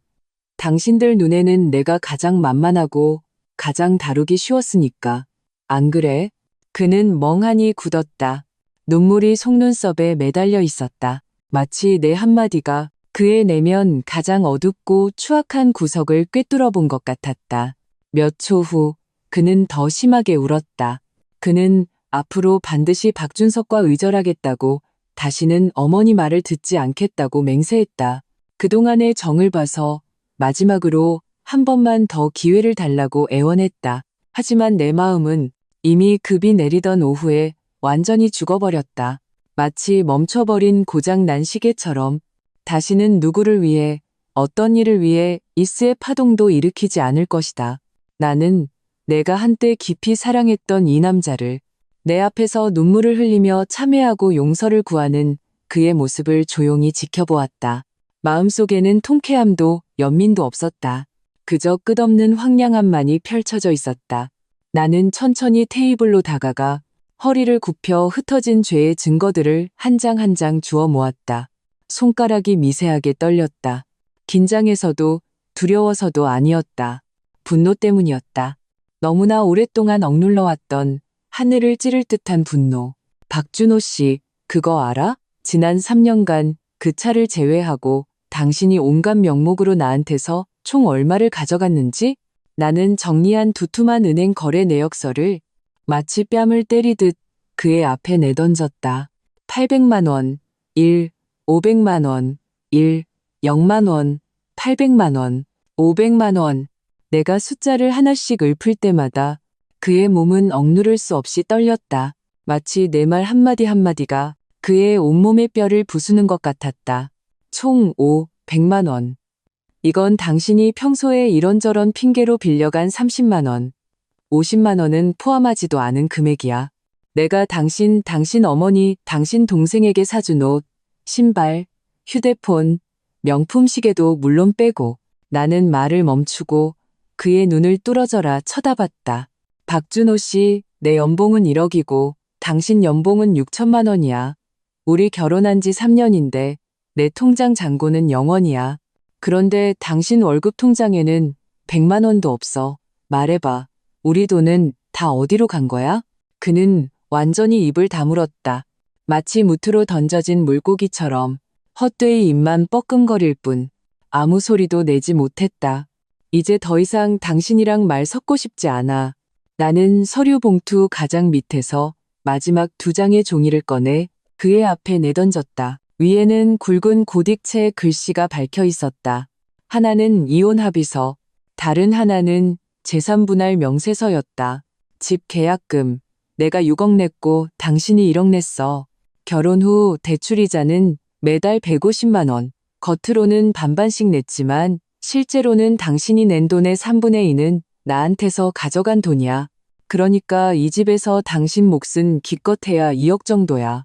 당신들 눈에는 내가 가장 만만하고 가장 다루기 쉬웠으니까. 안 그래? 그는 멍하니 굳었다. 눈물이 속눈썹에 매달려 있었다. 마치 내 한마디가 그의 내면 가장 어둡고 추악한 구석을 꿰뚫어 본 것 같았다. 몇 초 후 그는 더 심하게 울었다. 그는 앞으로 반드시 박준석과 의절하겠다고 다시는 어머니 말을 듣지 않겠다고 맹세했다. 그동안의 정을 봐서 마지막으로 한 번만 더 기회를 달라고 애원했다. 하지만 내 마음은 이미 급이 내리던 오후에 완전히 죽어버렸다. 마치 멈춰버린 고장난 시계처럼 다시는 누구를 위해 어떤 일을 위해 이스의 파동도 일으키지 않을 것이다. 나는 내가 한때 깊이 사랑했던 이 남자를 내 앞에서 눈물을 흘리며 참회하고 용서를 구하는 그의 모습을 조용히 지켜보았다. 마음속에는 통쾌함도 연민도 없었다. 그저 끝없는 황량함만이 펼쳐져 있었다. 나는 천천히 테이블로 다가가 허리를 굽혀 흩어진 죄의 증거들을 한 장 한 장 주워 모았다. 손가락이 미세하게 떨렸다. 긴장해서도 두려워서도 아니었다. 분노 때문이었다. 너무나 오랫동안 억눌러왔던 하늘을 찌를 듯한 분노. 박준호 씨, 그거 알아? 지난 3년간 그 차를 제외하고 당신이 온갖 명목으로 나한테서 총 얼마를 가져갔는지? 나는 정리한 두툼한 은행 거래 내역서를 마치 뺨을 때리듯 그의 앞에 내던졌다. 800만 원, 1, 500만 원, 1, 0만 원, 800만 원, 500만 원. 내가 숫자를 하나씩 읊을 때마다 그의 몸은 억누를 수 없이 떨렸다. 마치 내 말 한마디 한마디가 그의 온몸의 뼈를 부수는 것 같았다. 총 100만 원. 이건 당신이 평소에 이런저런 핑계로 빌려간 30만 원, 50만 원은 포함하지도 않은 금액이야. 내가 당신 어머니, 당신 동생에게 사준 옷, 신발, 휴대폰, 명품 시계도 물론 빼고. 나는 말을 멈추고 그의 눈을 뚫어져라 쳐다봤다. 박준호 씨, 내 연봉은 1억이고 당신 연봉은 6천만 원이야. 우리 결혼한 지 3년인데 내 통장 잔고는 0원이야. 그런데 당신 월급 통장에는 100만 원도 없어. 말해봐. 우리 돈은 다 어디로 간 거야? 그는 완전히 입을 다물었다. 마치 무트로 던져진 물고기처럼 헛되이 입만 뻐끔거릴 뿐 아무 소리도 내지 못했다. 이제 더 이상 당신이랑 말 섞고 싶지 않아. 나는 서류 봉투 가장 밑에서 마지막 2장의 종이를 꺼내 그의 앞에 내던졌다. 위에는 굵은 고딕체 글씨가 박혀 있었다. 하나는 이혼 합의서, 다른 하나는 재산분할 명세서였다. 집 계약금, 내가 6억 냈고 당신이 1억 냈어. 결혼 후 대출이자는 매달 150만 원. 겉으로는 반반씩 냈지만 실제로는 당신이 낸 돈의 3분의 2는 나한테서 가져간 돈이야. 그러니까 이 집에서 당신 몫은 기껏해야 2억 정도야.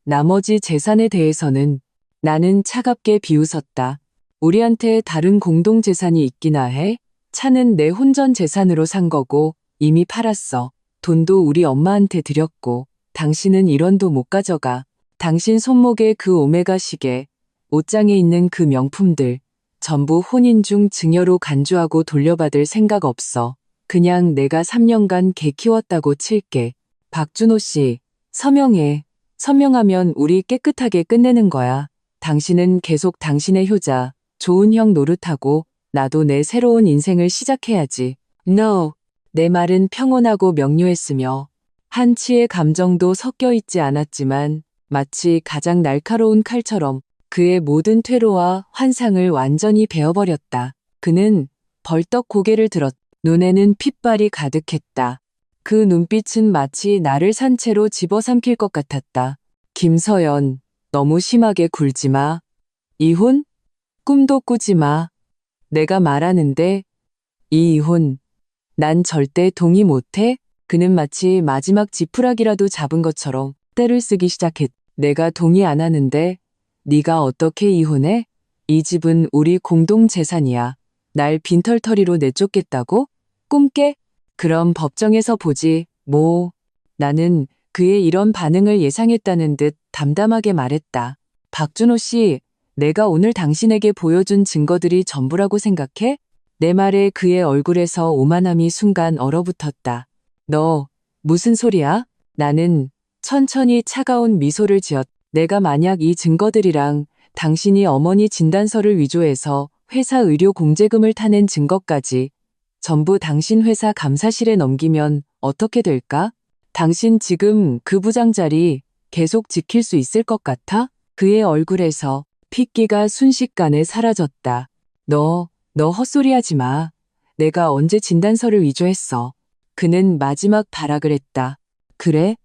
나머지 재산에 대해서는 나는 차갑게 비웃었다. 우리한테 다른 공동재산이 있기나 해? 차는 내 혼전 재산으로 산 거고 이미 팔았어. 돈도 우리 엄마한테 드렸고 당신은 1원도 못 가져가. 당신 손목에 그 오메가 시계, 옷장에 있는 그 명품들 전부 혼인 중 증여로 간주하고 돌려받을 생각 없어. 그냥 내가 3년간 개 키웠다고 칠게. 박준호 씨, 서명해. 서명하면 우리 깨끗하게 끝내는 거야. 당신은 계속 당신의 효자, 좋은 형 노릇하고 나도 내 새로운 인생을 시작해야지. No. 내 말은 평온하고 명료했으며 한치의 감정도 섞여 있지 않았지만 마치 가장 날카로운 칼처럼 그의 모든 퇴로와 환상을 완전히 베어버렸다. 그는 벌떡 고개를 들었. 눈에는 핏발이 가득했다. 그 눈빛은 마치 나를 산채로 집어삼킬 것 같았다. 김서연, 너무 심하게 굴지 마. 이혼? 꿈도 꾸지 마. 내가 말하는데 이 이혼, 난 절대 동의 못해. 그는 마치 마지막 지푸라기라도 잡은 것처럼 때를 쓰기 시작했. 내가 동의 안 하는데 네가 어떻게 이혼해? 이 집은 우리 공동 재산이야. 날 빈털터리로 내쫓겠다고? 꿈깨? 그럼 법정에서 보지, 뭐. 나는 그의 이런 반응을 예상했다는 듯 담담하게 말했다. 박준호 씨, 내가 오늘 당신에게 보여준 증거들이 전부라고 생각해? 내 말에 그의 얼굴에서 오만함이 순간 얼어붙었다. 너, 무슨 소리야? 나는 천천히 차가운 미소를 지었. 내가 만약 이 증거들이랑 당신이 어머니 진단서를 위조해서 회사 의료 공제금을 타낸 증거까지 전부 당신 회사 감사실에 넘기면 어떻게 될까? 당신 지금 그 부장 자리 계속 지킬 수 있을 것 같아? 그의 얼굴에서 핏기가 순식간에 사라졌다. 너 헛소리하지 마. 내가 언제 진단서를 위조했어. 그는 마지막 발악을 했다. 그래?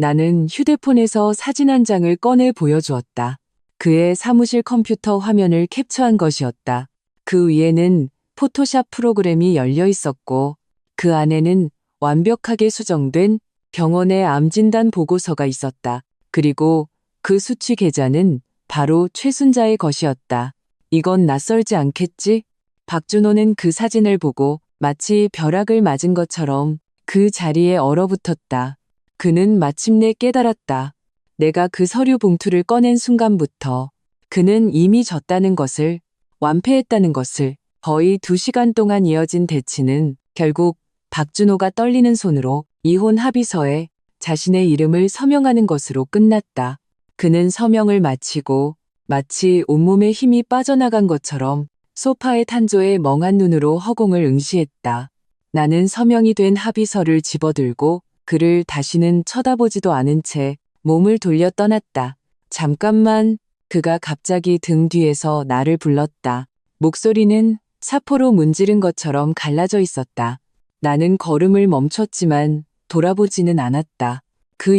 나는 휴대폰에서 사진 한 장을 꺼내 보여주었다. 그의 사무실 컴퓨터 화면을 캡처한 것이었다. 그 위에는 포토샵 프로그램이 열려 있었고 그 안에는 완벽하게 수정된 병원의 암 진단 보고서가 있었다. 그리고 그 수취 계좌는 바로 최순자의 것이었다. 이건 낯설지 않겠지? 박준호는 그 사진을 보고 마치 벼락을 맞은 것처럼 그 자리에 얼어붙었다. 그는 마침내 깨달았다. 내가 그 서류 봉투를 꺼낸 순간부터 그는 이미 졌다는 것을, 완패했다는 것을. 거의 2시간 동안 이어진 대치는 결국 박준호가 떨리는 손으로 이혼 합의서에 자신의 이름을 서명하는 것으로 끝났다. 그는 서명을 마치고 마치 온몸에 힘이 빠져나간 것처럼 소파의 탄조에 멍한 눈으로 허공을 응시했다. 나는 서명이 된 합의서를 집어들고 그를 다시는 쳐다보지도 않은 채 몸을 돌려 떠났다. 잠깐만, 그가 갑자기 등 뒤에서 나를 불렀다. 목소리는 사포로 문지른 것처럼 갈라져 있었다. 나는 걸음을 멈췄지만 돌아보지는 않았다. 그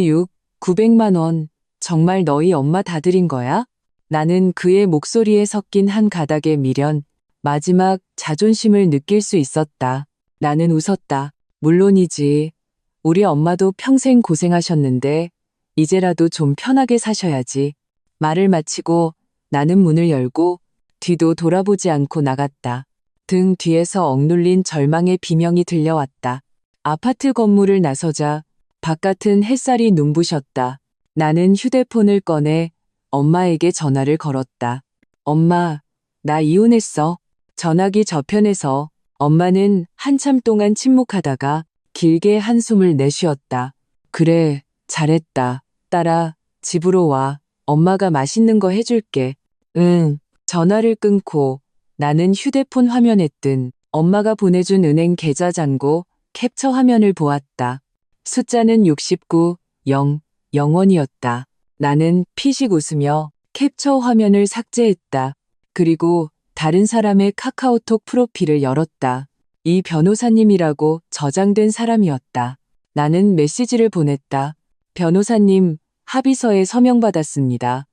900만 원, 정말 너희 엄마 다 드린 거야? 나는 그의 목소리에 섞인 한 가닥의 미련, 마지막 자존심을 느낄 수 있었다. 나는 웃었다. 물론이지. 우리 엄마도 평생 고생하셨는데 이제라도 좀 편하게 사셔야지. 말을 마치고 나는 문을 열고 뒤도 돌아보지 않고 나갔다. 등 뒤에서 억눌린 절망의 비명이 들려왔다. 아파트 건물을 나서자 바깥은 햇살이 눈부셨다. 나는 휴대폰을 꺼내 엄마에게 전화를 걸었다. 엄마, 나 이혼했어. 전화기 저편에서 엄마는 한참 동안 침묵하다가 길게 한숨을 내쉬었다. 그래, 잘했다. 딸아, 집으로 와. 엄마가 맛있는 거 해줄게. 응. 전화를 끊고 나는 휴대폰 화면에 뜬 엄마가 보내준 은행 계좌 잔고 캡처 화면을 보았다. 숫자는 69, 0, 0원이었다. 나는 피식 웃으며 캡처 화면을 삭제했다. 그리고 다른 사람의 카카오톡 프로필을 열었다. 이 변호사님이라고 저장된 사람이었다. 나는 메시지를 보냈다. 변호사님, 합의서에 서명받았습니다.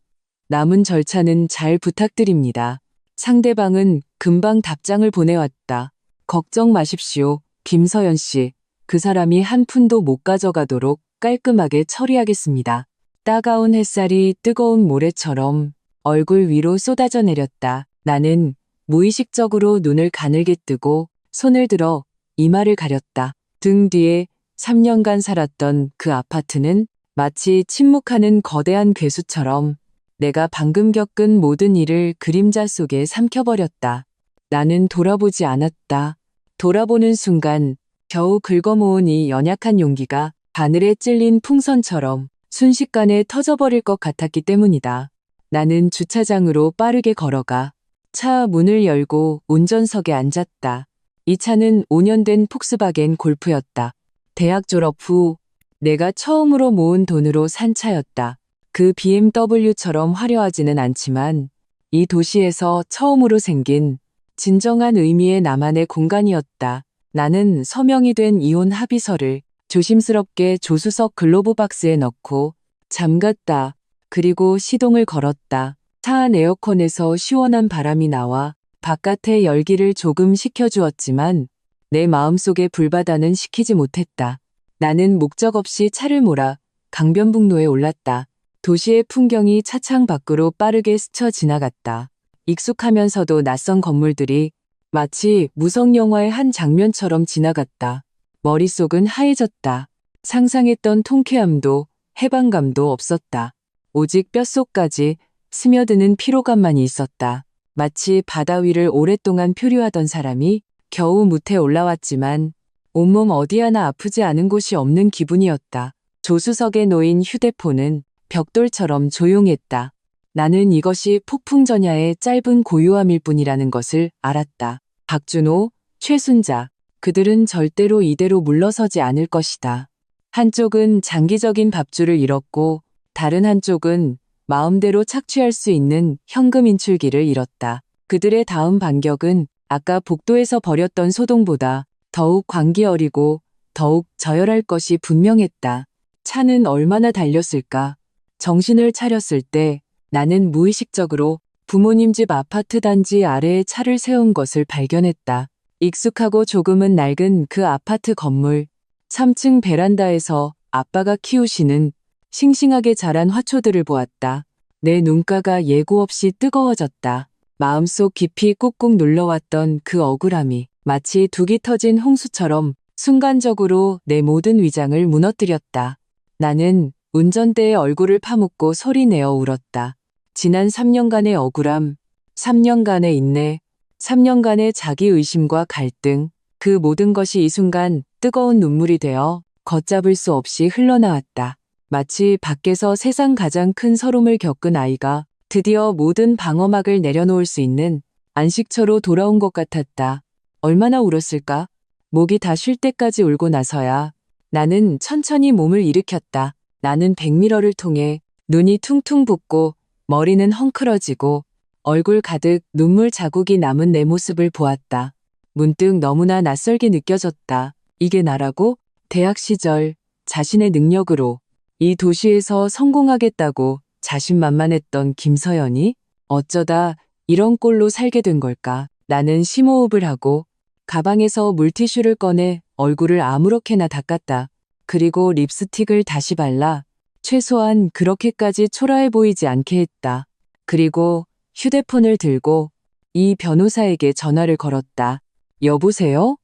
남은 절차는 잘 부탁드립니다. 상대방은 금방 답장을 보내왔다. 걱정 마십시오, 김서연 씨. 그 사람이 한 푼도 못 가져가도록 깔끔하게 처리하겠습니다. 따가운 햇살이 뜨거운 모래처럼 얼굴 위로 쏟아져 내렸다. 나는 무의식적으로 눈을 가늘게 뜨고 손을 들어 이마를 가렸다. 등 뒤에 3년간 살았던 그 아파트는 마치 침묵하는 거대한 괴수처럼 내가 방금 겪은 모든 일을 그림자 속에 삼켜버렸다. 나는 돌아보지 않았다. 돌아보는 순간 겨우 긁어모은 이 연약한 용기가 바늘에 찔린 풍선처럼 순식간에 터져버릴 것 같았기 때문이다. 나는 주차장으로 빠르게 걸어가 차 문을 열고 운전석에 앉았다. 이 차는 5년 된 폭스바겐 골프였다. 대학 졸업 후 내가 처음으로 모은 돈으로 산 차였다. 그 BMW처럼 화려하지는 않지만 이 도시에서 처음으로 생긴 진정한 의미의 나만의 공간이었다. 나는 서명이 된 이혼 합의서를 조심스럽게 조수석 글로브 박스에 넣고 잠갔다. 그리고 시동을 걸었다. 차 안 에어컨에서 시원한 바람이 나와 바깥의 열기를 조금 식혀주었지만 내 마음속의 불바다는 식히지 못했다. 나는 목적 없이 차를 몰아 강변북로에 올랐다. 도시의 풍경이 차창 밖으로 빠르게 스쳐 지나갔다. 익숙하면서도 낯선 건물들이 마치 무성 영화의 한 장면처럼 지나갔다. 머릿속은 하얘졌다. 상상했던 통쾌함도 해방감도 없었다. 오직 뼛속까지 스며드는 피로감만이 있었다. 마치 바다 위를 오랫동안 표류하던 사람이 겨우 무태 올라왔지만 온몸 어디 하나 아프지 않은 곳이 없는 기분이었다. 조수석에 놓인 휴대폰은 벽돌처럼 조용했다. 나는 이것이 폭풍전야의 짧은 고요함일 뿐이라는 것을 알았다. 박준호, 최순자, 그들은 절대로 이대로 물러서지 않을 것이다. 한쪽은 장기적인 밥줄을 잃었고 다른 한쪽은 마음대로 착취할 수 있는 현금 인출기를 잃었다. 그들의 다음 반격은 아까 복도에서 벌였던 소동보다 더욱 광기 어리고 더욱 저열할 것이 분명했다. 차는 얼마나 달렸을까? 정신을 차렸을 때 나는 무의식적으로 부모님 집 아파트 단지 아래에 차를 세운 것을 발견했다. 익숙하고 조금은 낡은 그 아파트 건물 3층 베란다에서 아빠가 키우시는 싱싱하게 자란 화초들을 보았다. 내 눈가가 예고 없이 뜨거워졌다. 마음속 깊이 꾹꾹 눌러왔던 그 억울함이 마치 둑이 터진 홍수처럼 순간적으로 내 모든 위장을 무너뜨렸다. 나는 운전대에 얼굴을 파묻고 소리내어 울었다. 지난 3년간의 억울함, 3년간의 인내, 3년간의 자기의심과 갈등, 그 모든 것이 이 순간 뜨거운 눈물이 되어 걷잡을 수 없이 흘러나왔다. 마치 밖에서 세상 가장 큰 서름을 겪은 아이가 드디어 모든 방어막을 내려놓을 수 있는 안식처로 돌아온 것 같았다. 얼마나 울었을까? 목이 다 쉴 때까지 울고 나서야 나는 천천히 몸을 일으켰다. 나는 백미러를 통해 눈이 퉁퉁 붓고 머리는 헝클어지고 얼굴 가득 눈물 자국이 남은 내 모습을 보았다. 문득 너무나 낯설게 느껴졌다. 이게 나라고? 대학 시절 자신의 능력으로 이 도시에서 성공하겠다고 자신만만했던 김서연이 어쩌다 이런 꼴로 살게 된 걸까? 나는 심호흡을 하고 가방에서 물티슈를 꺼내 얼굴을 아무렇게나 닦았다. 그리고 립스틱을 다시 발라 최소한 그렇게까지 초라해 보이지 않게 했다. 그리고 휴대폰을 들고 이 변호사에게 전화를 걸었다. 여보세요?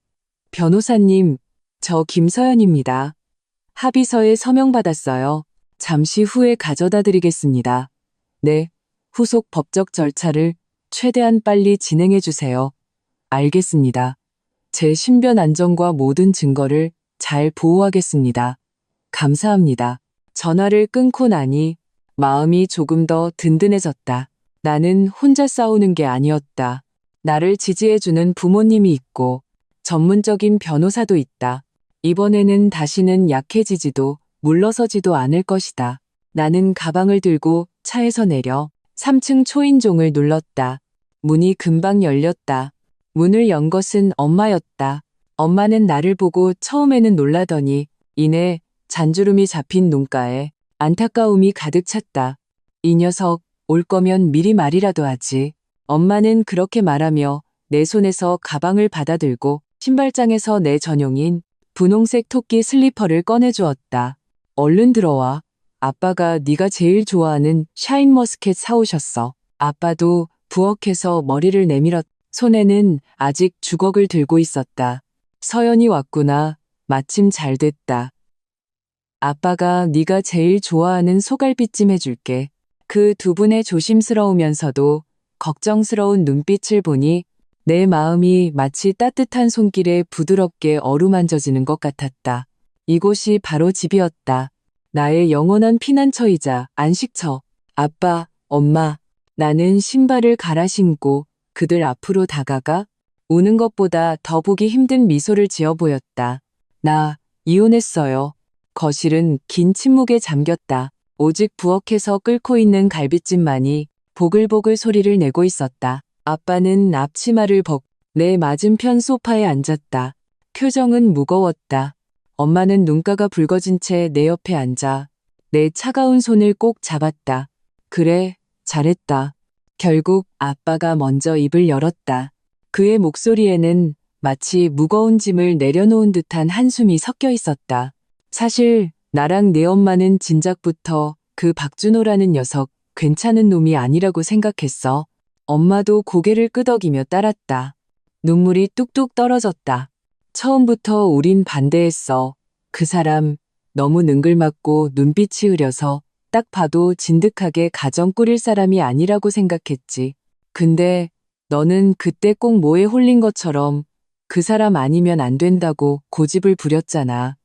변호사님, 저 김서연입니다. 합의서에 서명받았어요. 잠시 후에 가져다 드리겠습니다. 네, 후속 법적 절차를 최대한 빨리 진행해 주세요. 알겠습니다. 제 신변 안전과 모든 증거를 잘 보호하겠습니다. 감사합니다. 전화를 끊고 나니 마음이 조금 더 든든해졌다. 나는 혼자 싸우는 게 아니었다. 나를 지지해주는 부모님이 있고 전문적인 변호사도 있다. 이번에는 다시는 약해지지도 물러서지도 않을 것이다. 나는 가방을 들고 차에서 내려 3층 초인종을 눌렀다. 문이 금방 열렸다. 문을 연 것은 엄마였다. 엄마는 나를 보고 처음에는 놀라더니 이내 잔주름이 잡힌 눈가에 안타까움이 가득 찼다. 이 녀석 올 거면 미리 말이라도 하지. 엄마는 그렇게 말하며 내 손에서 가방을 받아들고 신발장에서 내 전용인 분홍색 토끼 슬리퍼를 꺼내주었다. 얼른 들어와. 아빠가 네가 제일 좋아하는 샤인머스켓 사오셨어. 아빠도 부엌에서 머리를 내밀었. 손에는 아직 주걱을 들고 있었다. 서연이 왔구나. 마침 잘 됐다. 아빠가 네가 제일 좋아하는 소갈비찜 해줄게. 그 두 분의 조심스러우면서도 걱정스러운 눈빛을 보니 내 마음이 마치 따뜻한 손길에 부드럽게 어루만져지는 것 같았다. 이곳이 바로 집이었다. 나의 영원한 피난처이자 안식처. 아빠, 엄마. 나는 신발을 갈아 신고 그들 앞으로 다가가 우는 것보다 더 보기 힘든 미소를 지어 보였다. 나 이혼했어요. 거실은 긴 침묵에 잠겼다. 오직 부엌에서 끓고 있는 갈비찜만이 보글보글 소리를 내고 있었다. 아빠는 앞치마를 벗고 내 맞은편 소파에 앉았다. 표정은 무거웠다. 엄마는 눈가가 붉어진 채 내 옆에 앉아 내 차가운 손을 꼭 잡았다. 그래, 잘했다. 결국 아빠가 먼저 입을 열었다. 그의 목소리에는 마치 무거운 짐을 내려놓은 듯한 한숨이 섞여 있었다. 사실 나랑 내 엄마는 진작부터 그 박준호라는 녀석 괜찮은 놈이 아니라고 생각했어. 엄마도 고개를 끄덕이며 따랐다. 눈물이 뚝뚝 떨어졌다. 처음부터 우린 반대했어. 그 사람 너무 능글맞고 눈빛이 흐려서 딱 봐도 진득하게 가정 꾸릴 사람이 아니라고 생각했지. 근데 너는 그때 꼭 뭐에 홀린 것처럼 그 사람 아니면 안 된다고 고집을 부렸잖아.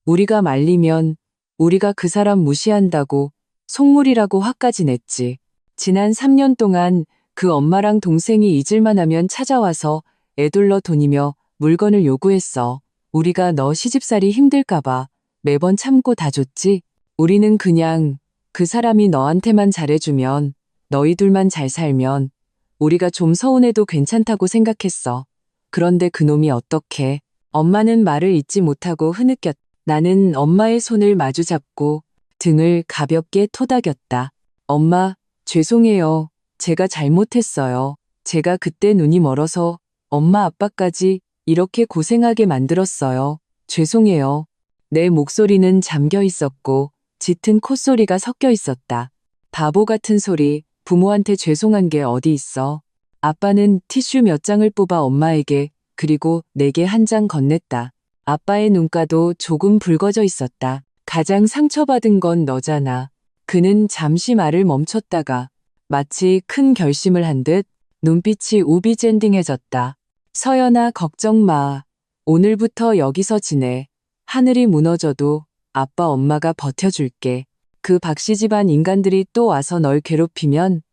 우리가 말리면 우리가 그 사람 무시한다고 속물이라고 화까지 냈지. 지난 3년 동안 그 엄마랑 동생이 잊을만 하면 찾아와서 애둘러 돈이며 물건을 요구했어. 우리가 너 시집살이 힘들까봐 매번 참고 다 줬지. 우리는 그냥 그 사람이 너한테만 잘해주면 너희둘만 잘 살면 우리가 좀 서운해도 괜찮다고 생각했어. 그런데 그놈이 어떡해. 엄마는 말을 잇지 못하고 흐느꼈다. 나는 엄마의 손을 마주잡고 등을 가볍게 토닥였다. 엄마, 죄송해요. 제가 잘못했어요. 제가 그때 눈이 멀어서 엄마 아빠까지 이렇게 고생하게 만들었어요. 죄송해요. 내 목소리는 잠겨 있었고 짙은 콧소리가 섞여 있었다. 바보 같은 소리, 부모한테 죄송한 게 어디 있어. 아빠는 티슈 몇 장을 뽑아 엄마에게 그리고 내게 한 장 건넸다. 아빠의 눈가도 조금 붉어져 있었다. 가장 상처받은 건 너잖아. 그는 잠시 말을 멈췄다가 마치 큰 결심을 한 듯 눈빛이 우비젠딩해졌다. 서연아, 걱정 마. 오늘부터 여기서 지내. 하늘이 무너져도 아빠 엄마가 버텨줄게. 그 박씨 집안 인간들이 또 와서 널 괴롭히면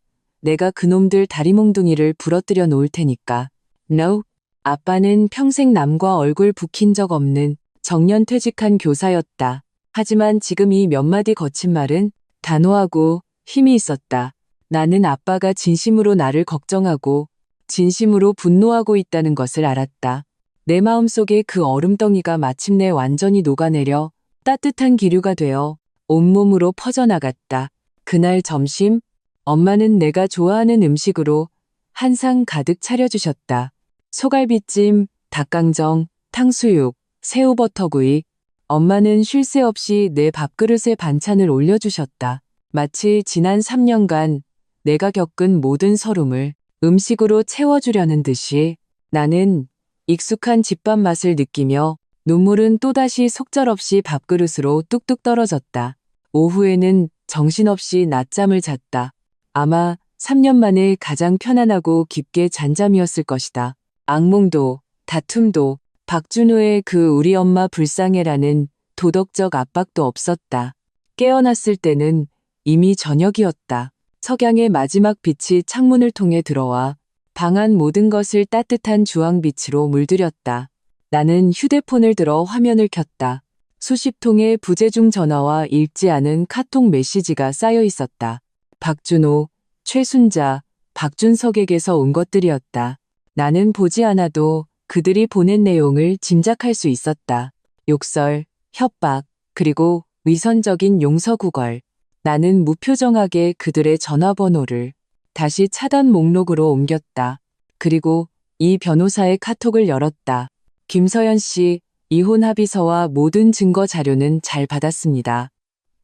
내가 그놈들 다리몽둥이를 부러뜨려 놓을 테니까. No. 아빠는 평생 남과 얼굴 붉힌 적 없는 정년퇴직한 교사였다. 하지만 지금 이 몇 마디 거친 말은 단호하고 힘이 있었다. 나는 아빠가 진심으로 나를 걱정하고 진심으로 분노하고 있다는 것을 알았다. 내 마음속에 그 얼음덩이가 마침내 완전히 녹아내려 따뜻한 기류가 되어 온몸으로 퍼져나갔다. 그날 점심, 엄마는 내가 좋아하는 음식으로 한 상 가득 차려주셨다. 소갈비찜, 닭강정, 탕수육, 새우버터구이. 엄마는 쉴 새 없이 내 밥그릇에 반찬을 올려주셨다. 마치 지난 3년간 내가 겪은 모든 서름을 음식으로 채워주려는 듯이 나는 익숙한 집밥 맛을 느끼며 눈물은 또다시 속절없이 밥그릇으로 뚝뚝 떨어졌다. 오후에는 정신없이 낮잠을 잤다. 아마 3년 만에 가장 편안하고 깊게 잔 잠이었을 것이다. 악몽도 다툼도 박준호의 그 우리 엄마 불쌍해라는 도덕적 압박도 없었다. 깨어났을 때는 이미 저녁이었다. 석양의 마지막 빛이 창문을 통해 들어와 방 안 모든 것을 따뜻한 주황빛으로 물들였다. 나는 휴대폰을 들어 화면을 켰다. 수십 통의 부재중 전화와 읽지 않은 카톡 메시지가 쌓여 있었다. 박준호, 최순자, 박준석에게서 온 것들이었다. 나는 보지 않아도 그들이 보낸 내용을 짐작할 수 있었다. 욕설, 협박, 그리고 위선적인 용서구걸. 나는 무표정하게 그들의 전화번호를 다시 차단 목록으로 옮겼다. 그리고 이 변호사의 카톡을 열었다. 김서연 씨, 이혼 합의서와 모든 증거 자료는 잘 받았습니다.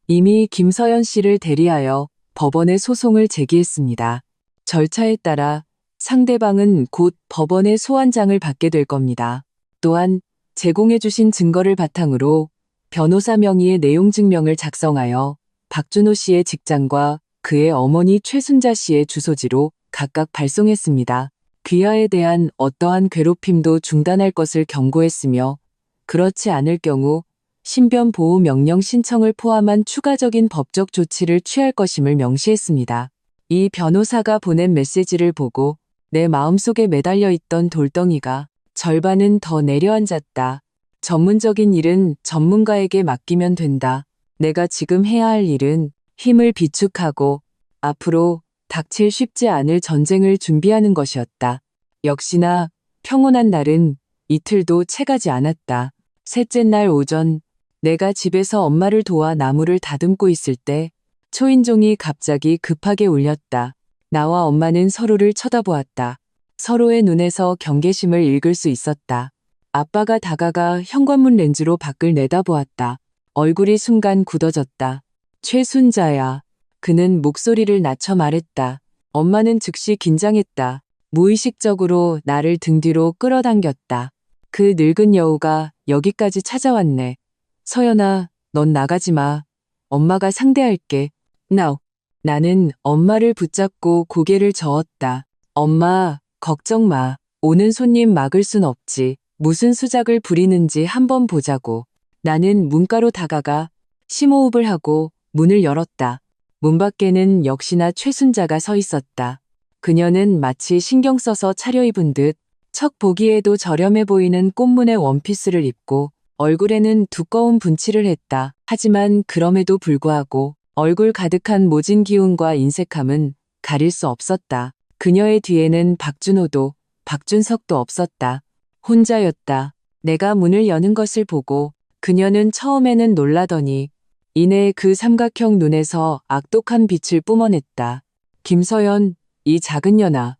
이미 김서연 씨를 대리하여 법원에 소송을 제기했습니다. 절차에 따라 상대방은 곧 법원의 소환장을 받게 될 겁니다. 또한 제공해주신 증거를 바탕으로 변호사 명의의 내용 증명을 작성하여 박준호 씨의 직장과 그의 어머니 최순자 씨의 주소지로 각각 발송했습니다. 귀하에 대한 어떠한 괴롭힘도 중단할 것을 경고했으며 그렇지 않을 경우 신변 보호 명령 신청을 포함한 추가적인 법적 조치를 취할 것임을 명시했습니다. 이 변호사가 보낸 메시지를 보고 내 마음속에 매달려 있던 돌덩이가 절반은 더 내려앉았다. 전문적인 일은 전문가에게 맡기면 된다. 내가 지금 해야 할 일은 힘을 비축하고 앞으로 닥칠 쉽지 않을 전쟁을 준비하는 것이었다. 역시나 평온한 날은 이틀도 채가지 않았다. 셋째 날 오전 내가 집에서 엄마를 도와 나무를 다듬고 있을 때 초인종이 갑자기 급하게 울렸다. 나와 엄마는 서로를 쳐다보았다. 서로의 눈에서 경계심을 읽을 수 있었다. 아빠가 다가가 현관문 렌즈로 밖을 내다보았다. 얼굴이 순간 굳어졌다. 최순자야. 그는 목소리를 낮춰 말했다. 엄마는 즉시 긴장했다. 무의식적으로 나를 등 뒤로 끌어당겼다. 그 늙은 여우가 여기까지 찾아왔네. 서연아, 넌 나가지 마. 엄마가 상대할게. Now. 나는 엄마를 붙잡고 고개를 저었다. 엄마, 걱정 마. 오는 손님 막을 순 없지. 무슨 수작을 부리는지 한번 보자고. 나는 문가로 다가가 심호흡을 하고 문을 열었다. 문 밖에는 역시나 최순자가 서 있었다. 그녀는 마치 신경 써서 차려입은 듯 척 보기에도 저렴해 보이는 꽃무늬 원피스를 입고 얼굴에는 두꺼운 분칠을 했다. 하지만 그럼에도 불구하고 얼굴 가득한 모진 기운과 인색함은 가릴 수 없었다. 그녀의 뒤에는 박준호도 박준석도 없었다. 혼자였다. 내가 문을 여는 것을 보고 그녀는 처음에는 놀라더니 이내 그 삼각형 눈에서 악독한 빛을 뿜어냈다. 김서연, 이 작은 년아.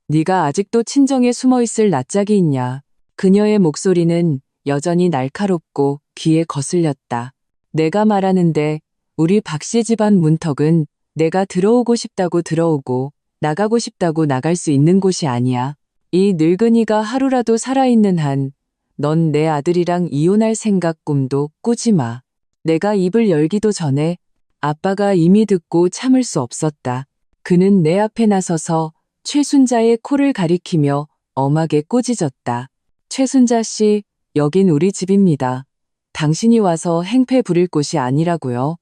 네가 아직도 친정에 숨어있을 낯짝이 있냐. 그녀의 목소리는 여전히 날카롭고 귀에 거슬렸다. 내가 말하는데 우리 박씨 집안 문턱은 내가 들어오고 싶다고 들어오고 나가고 싶다고 나갈 수 있는 곳이 아니야. 이 늙은이가 하루라도 살아있는 한 넌 내 아들이랑 이혼할 생각 꿈도 꾸지 마. 내가 입을 열기도 전에 아빠가 이미 듣고 참을 수 없었다. 그는 내 앞에 나서서 최순자의 코를 가리키며 엄하게 꾸짖었다. 최순자 씨, 여긴 우리 집입니다. 당신이 와서 행패 부릴 곳이 아니라고요.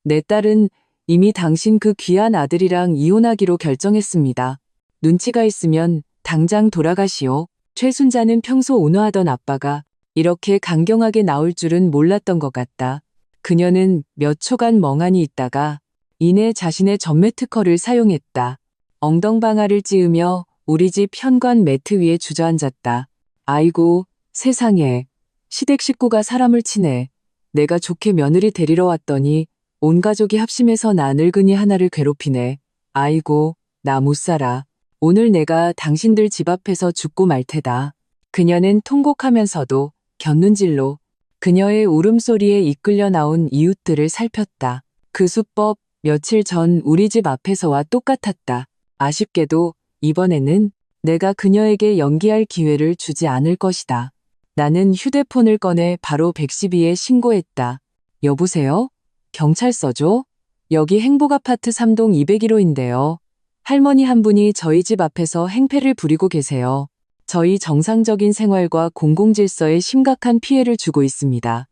내 딸은 이미 당신 그 귀한 아들이랑 이혼하기로 결정했습니다. 눈치가 있으면 당장 돌아가시오. 최순자는 평소 온화하던 아빠가 이렇게 강경하게 나올 줄은 몰랐던 것 같다. 그녀는 몇 초간 멍하니 있다가 이내 자신의 전매 특허를 사용했다. 엉덩방아를 찌으며 우리 집 현관 매트 위에 주저앉았다. 아이고, 세상에. 시댁 식구가 사람을 치네. 내가 좋게 며느리 데리러 왔더니 온 가족이 합심해서 나 늙은이 하나를 괴롭히네. 아이고, 나 못 살아. 오늘 내가 당신들 집 앞에서 죽고 말 테다. 그녀는 통곡하면서도 곁눈질로 그녀의 울음소리에 이끌려 나온 이웃들을 살폈다. 그 수법 며칠 전 우리 집 앞에서와 똑같았다. 아쉽게도 이번에는 내가 그녀에게 연기할 기회를 주지 않을 것이다. 나는 휴대폰을 꺼내 바로 112에 신고했다. 여보세요? 경찰서죠? 여기 행복아파트 3동 201호인데요. 할머니 한 분이 저희 집 앞에서 행패를 부리고 계세요. 저희 정상적인 생활과 공공질서에 심각한 피해를 주고 있습니다.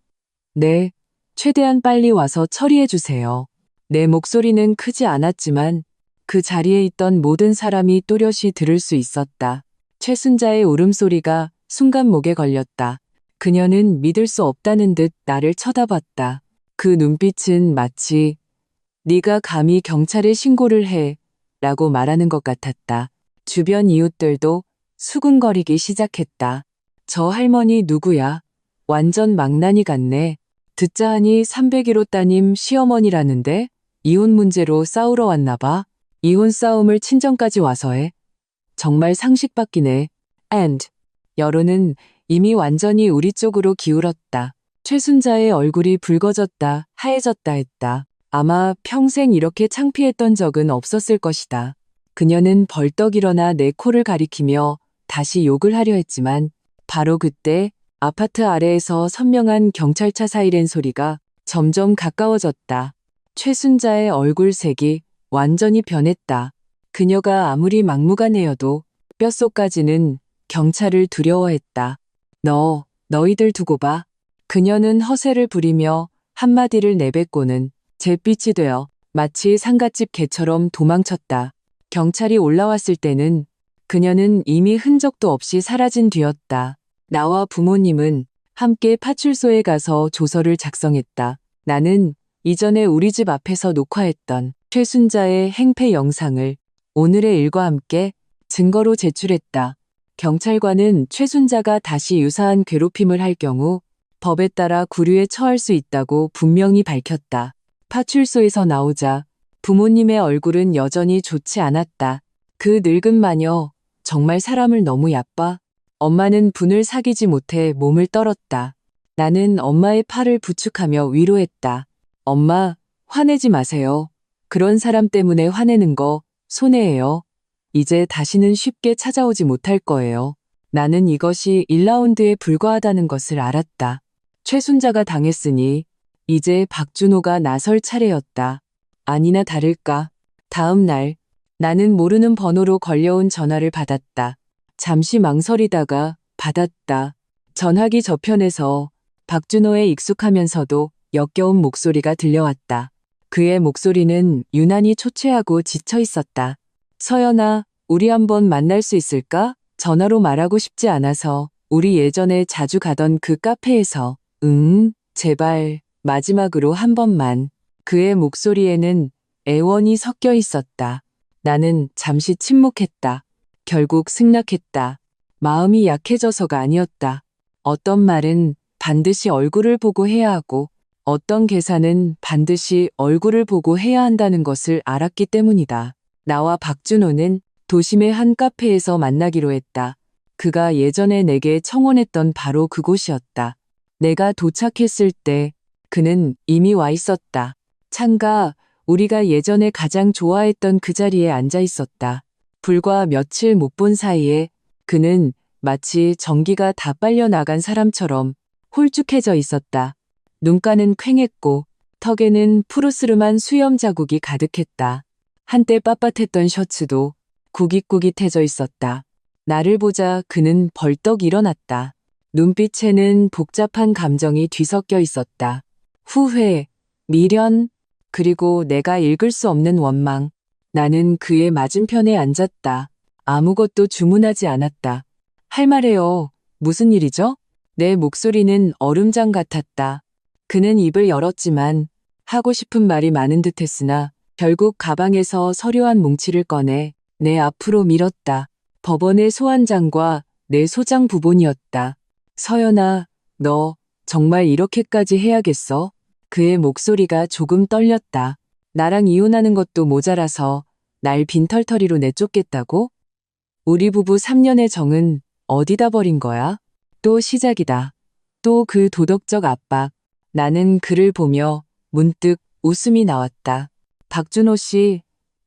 네, 최대한 빨리 와서 처리해 주세요. 내 목소리는 크지 않았지만 그 자리에 있던 모든 사람이 또렷이 들을 수 있었다. 최순자의 울음소리가 순간 목에 걸렸다. 그녀는 믿을 수 없다는 듯 나를 쳐다봤다. 그 눈빛은 마치 네가 감히 경찰에 신고를 해 라고 말하는 것 같았다. 주변 이웃들도 수군거리기 시작했다. 저 할머니 누구야? 완전 망나니 같네. 듣자 하니 301호 따님 시어머니라는데 이혼 문제로 싸우러 왔나 봐. 이혼 싸움을 친정까지 와서 해. 정말 상식 바뀌네. And 여론은 이미 완전히 우리 쪽으로 기울었다. 최순자의 얼굴이 붉어졌다, 하얘졌다 했다. 아마 평생 이렇게 창피했던 적은 없었을 것이다. 그녀는 벌떡 일어나 내 코를 가리키며 다시 욕을 하려 했지만 바로 그때 아파트 아래에서 선명한 경찰차 사이렌 소리가 점점 가까워졌다. 최순자의 얼굴색이 완전히 변했다. 그녀가 아무리 막무가내여도 뼛속까지는 경찰을 두려워했다. 너희들 두고 봐. 그녀는 허세를 부리며 한마디를 내뱉고는 잿빛이 되어 마치 상갓집 개처럼 도망쳤다. 경찰이 올라왔을 때는 그녀는 이미 흔적도 없이 사라진 뒤였다. 나와 부모님은 함께 파출소에 가서 조서를 작성했다. 나는 이전에 우리 집 앞에서 녹화했던 최순자의 행패 영상을 오늘의 일과 함께 증거로 제출했다. 경찰관은 최순자가 다시 유사한 괴롭힘을 할 경우 법에 따라 구류에 처할 수 있다고 분명히 밝혔다. 파출소에서 나오자 부모님의 얼굴은 여전히 좋지 않았다. 그 늙은 마녀, 정말 사람을 너무 얕봐. 엄마는 분을 사귀지 못해 몸을 떨었다. 나는 엄마의 팔을 부축하며 위로했다. 엄마, 화내지 마세요. 그런 사람 때문에 화내는 거 손해예요. 이제 다시는 쉽게 찾아오지 못할 거예요. 나는 이것이 1라운드에 불과하다는 것을 알았다. 최순자가 당했으니 이제 박준호가 나설 차례였다. 아니나 다를까. 다음 날 나는 모르는 번호로 걸려온 전화를 받았다. 잠시 망설이다가 받았다. 전화기 저편에서 박준호의 익숙하면서도 역겨운 목소리가 들려왔다. 그의 목소리는 유난히 초췌하고 지쳐 있었다. 서연아, 우리 한번 만날 수 있을까? 전화로 말하고 싶지 않아서 우리 예전에 자주 가던 그 카페에서. 제발 마지막으로 한 번만. 그의 목소리에는 애원이 섞여 있었다. 나는 잠시 침묵했다. 결국 승낙했다. 마음이 약해져서가 아니었다. 어떤 말은 반드시 얼굴을 보고 해야 하고 어떤 계산은 반드시 얼굴을 보고 해야 한다는 것을 알았기 때문이다. 나와 박준호는 도심의 한 카페에서 만나기로 했다. 그가 예전에 내게 청혼했던 바로 그곳이었다. 내가 도착했을 때 그는 이미 와 있었다. 창가, 우리가 예전에 가장 좋아했던 그 자리에 앉아 있었다. 불과 며칠 못 본 사이에 그는 마치 전기가 다 빨려 나간 사람처럼 홀쭉해져 있었다. 눈가는 퀭했고 턱에는 푸르스름한 수염 자국이 가득했다. 한때 빳빳했던 셔츠도 구깃구깃해져 있었다. 나를 보자 그는 벌떡 일어났다. 눈빛에는 복잡한 감정이 뒤섞여 있었다. 후회, 미련, 그리고 내가 읽을 수 없는 원망. 나는 그의 맞은편에 앉았다. 아무것도 주문하지 않았다. 할 말해요. 무슨 일이죠? 내 목소리는 얼음장 같았다. 그는 입을 열었지만 하고 싶은 말이 많은 듯했으나 결국 가방에서 서류 한 뭉치를 꺼내 내 앞으로 밀었다. 법원의 소환장과 내 소장 부본이었다. 서연아, 너 정말 이렇게까지 해야겠어? 그의 목소리가 조금 떨렸다. 나랑 이혼하는 것도 모자라서 날 빈털터리로 내쫓겠다고? 우리 부부 3년의 정은 어디다 버린 거야? 또 시작이다. 또 그 도덕적 압박. 나는 그를 보며 문득 웃음이 나왔다. 박준호 씨,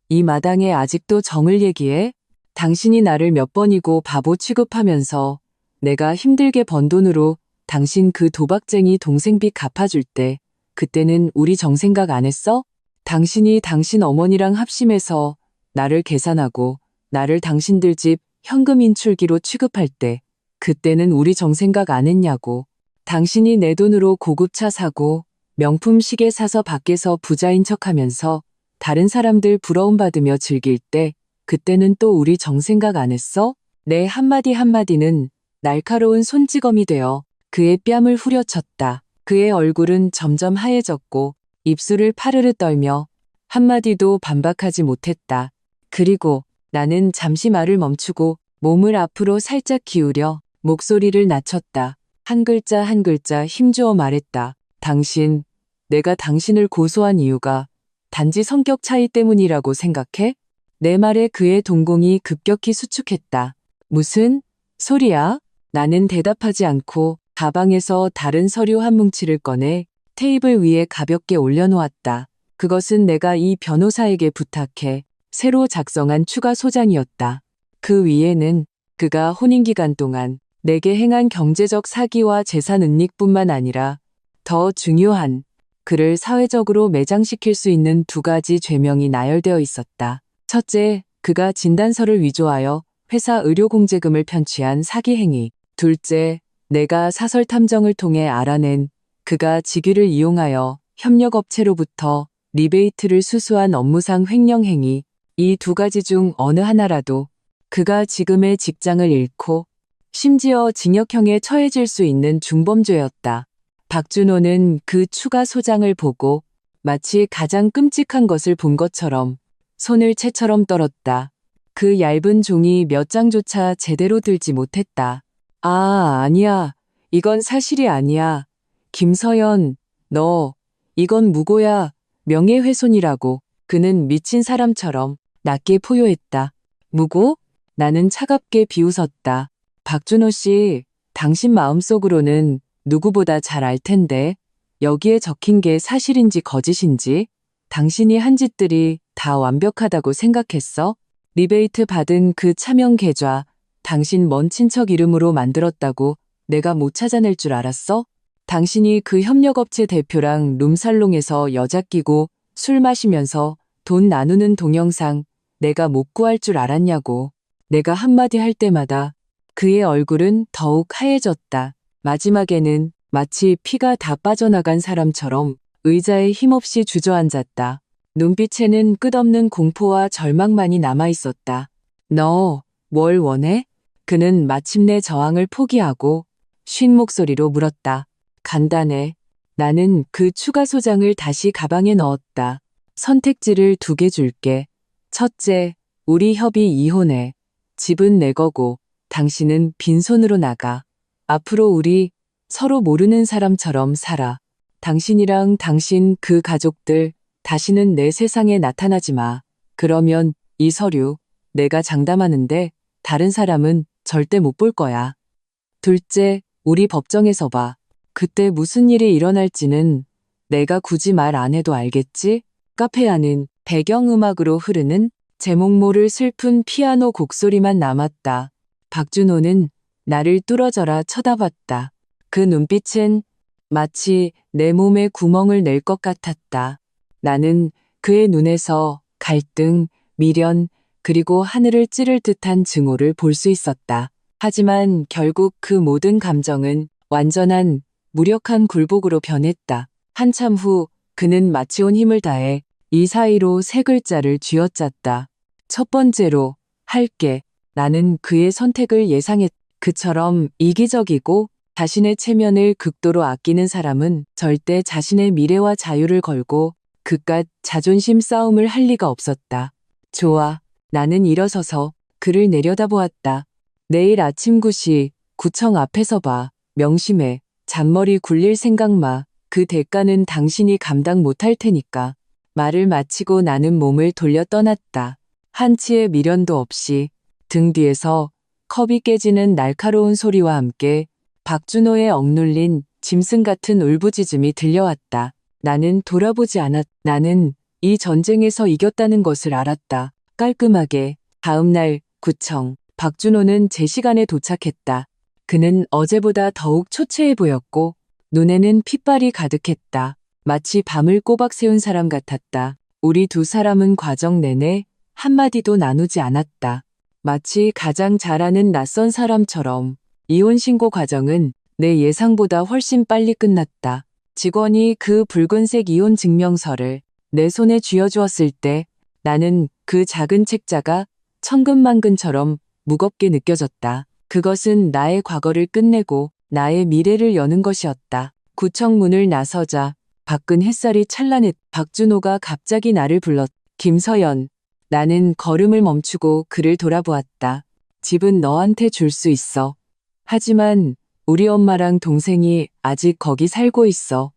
이 마당에 아직도 정을 얘기해? 당신이 나를 몇 번이고 바보 취급하면서 내가 힘들게 번 돈으로 당신 그 도박쟁이 동생 빚 갚아줄 때 그때는 우리 정 생각 안 했어? 당신이 당신 어머니랑 합심해서 나를 계산하고 나를 당신들 집 현금 인출기로 취급할 때 그때는 우리 정 생각 안 했냐고. 당신이 내 돈으로 고급차 사고 명품 시계 사서 밖에서 부자인 척하면서 다른 사람들 부러움받으며 즐길 때 그때는 또 우리 정생각 안 했어? 내 한마디 한마디는 날카로운 손찌검이 되어 그의 뺨을 후려쳤다. 그의 얼굴은 점점 하얘졌고 입술을 파르르 떨며 한마디도 반박하지 못했다. 그리고 나는 잠시 말을 멈추고 몸을 앞으로 살짝 기울여 목소리를 낮췄다. 한 글자 한 글자 힘주어 말했다. 당신, 내가 당신을 고소한 이유가 단지 성격 차이 때문이라고 생각해? 내 말에 그의 동공이 급격히 수축했다. 무슨 소리야? 나는 대답하지 않고 가방에서 다른 서류 한 뭉치를 꺼내 테이블 위에 가볍게 올려놓았다. 그것은 내가 이 변호사에게 부탁해 새로 작성한 추가 소장이었다. 그 위에는 그가 혼인기간 동안 내게 행한 경제적 사기와 재산 은닉뿐만 아니라 더 중요한 그를 사회적으로 매장시킬 수 있는 두 가지 죄명이 나열되어 있었다. 첫째, 그가 진단서를 위조하여 회사 의료공제금을 편취한 사기 행위. 둘째, 내가 사설 탐정을 통해 알아낸 그가 직위를 이용하여 협력업체로부터 리베이트를 수수한 업무상 횡령 행위. 이 두 가지 중 어느 하나라도 그가 지금의 직장을 잃고 심지어 징역형에 처해질 수 있는 중범죄였다. 박준호는 그 추가 소장을 보고 마치 가장 끔찍한 것을 본 것처럼 손을 채처럼 떨었다. 그 얇은 종이 몇 장조차 제대로 들지 못했다. 아니야. 이건 사실이 아니야. 김서연, 너, 이건 무고야. 명예훼손이라고. 그는 미친 사람처럼 낮게 포효했다. 무고? 나는 차갑게 비웃었다. 박준호 씨, 당신 마음속으로는 누구보다 잘 알 텐데 여기에 적힌 게 사실인지 거짓인지 당신이 한 짓들이 다 완벽하다고 생각했어? 리베이트 받은 그 차명 계좌 당신 먼 친척 이름으로 만들었다고 내가 못 찾아낼 줄 알았어? 당신이 그 협력업체 대표랑 룸살롱에서 여자 끼고 술 마시면서 돈 나누는 동영상 내가 못 구할 줄 알았냐고. 내가 한마디 할 때마다 그의 얼굴은 더욱 하얘졌다. 마지막에는 마치 피가 다 빠져나간 사람처럼 의자에 힘없이 주저앉았다. 눈빛에는 끝없는 공포와 절망만이 남아있었다. 너, 뭘 원해? 그는 마침내 저항을 포기하고 쉰 목소리로 물었다. 간단해. 나는 그 추가 소장을 다시 가방에 넣었다. 선택지를 두 개 줄게. 첫째, 우리 협의 이혼해. 집은 내 거고 당신은 빈손으로 나가. 앞으로 우리 서로 모르는 사람처럼 살아. 당신이랑 당신 그 가족들 다시는 내 세상에 나타나지 마. 그러면 이 서류 내가 장담하는데 다른 사람은 절대 못 볼 거야. 둘째, 우리 법정에서 봐. 그때 무슨 일이 일어날지는 내가 굳이 말 안 해도 알겠지? 카페 안은 배경음악으로 흐르는 제목 모를 슬픈 피아노 곡소리만 남았다. 박준호는 나를 뚫어져라 쳐다봤다. 그 눈빛은 마치 내 몸에 구멍을 낼 것 같았다. 나는 그의 눈에서 갈등, 미련, 그리고 하늘을 찌를 듯한 증오를 볼 수 있었다. 하지만 결국 그 모든 감정은 완전한 무력한 굴복으로 변했다. 한참 후 그는 마치 온 힘을 다해 이 사이로 세 글자를 쥐어짰다. 첫 번째로 할게. 나는 그의 선택을 예상했다. 그처럼 이기적이고 자신의 체면을 극도로 아끼는 사람은 절대 자신의 미래와 자유를 걸고 그깟 자존심 싸움을 할 리가 없었다. 좋아. 나는 일어서서 그를 내려다보았다. 내일 아침 9시 구청 앞에서 봐. 명심해. 잔머리 굴릴 생각 마. 그 대가는 당신이 감당 못할 테니까. 말을 마치고 나는 몸을 돌려 떠났다. 한치의 미련도 없이 등 뒤에서 컵이 깨지는 날카로운 소리와 함께 박준호의 억눌린 짐승 같은 울부짖음이 들려왔다. 나는 돌아보지 않았다. 나는 이 전쟁에서 이겼다는 것을 알았다. 깔끔하게. 다음 날 구청. 박준호는 제 시간에 도착했다. 그는 어제보다 더욱 초췌해 보였고 눈에는 핏발이 가득했다. 마치 밤을 꼬박 새운 사람 같았다. 우리 두 사람은 과정 내내 한마디도 나누지 않았다. 마치 가장 잘 아는 낯선 사람처럼 이혼 신고 과정은 내 예상보다 훨씬 빨리 끝났다. 직원이 그 붉은색 이혼 증명서를 내 손에 쥐어주었을 때 나는 그 작은 책자가 천근만근처럼 무겁게 느껴졌다. 그것은 나의 과거를 끝내고 나의 미래를 여는 것이었다. 구청 문을 나서자 밖은 햇살이 찬란했. 박준호가 갑자기 나를 불렀. 김서연. 나는 걸음을 멈추고 그를 돌아보았다. 집은 너한테 줄 수 있어. 하지만 우리 엄마랑 동생이 아직 거기 살고 있어.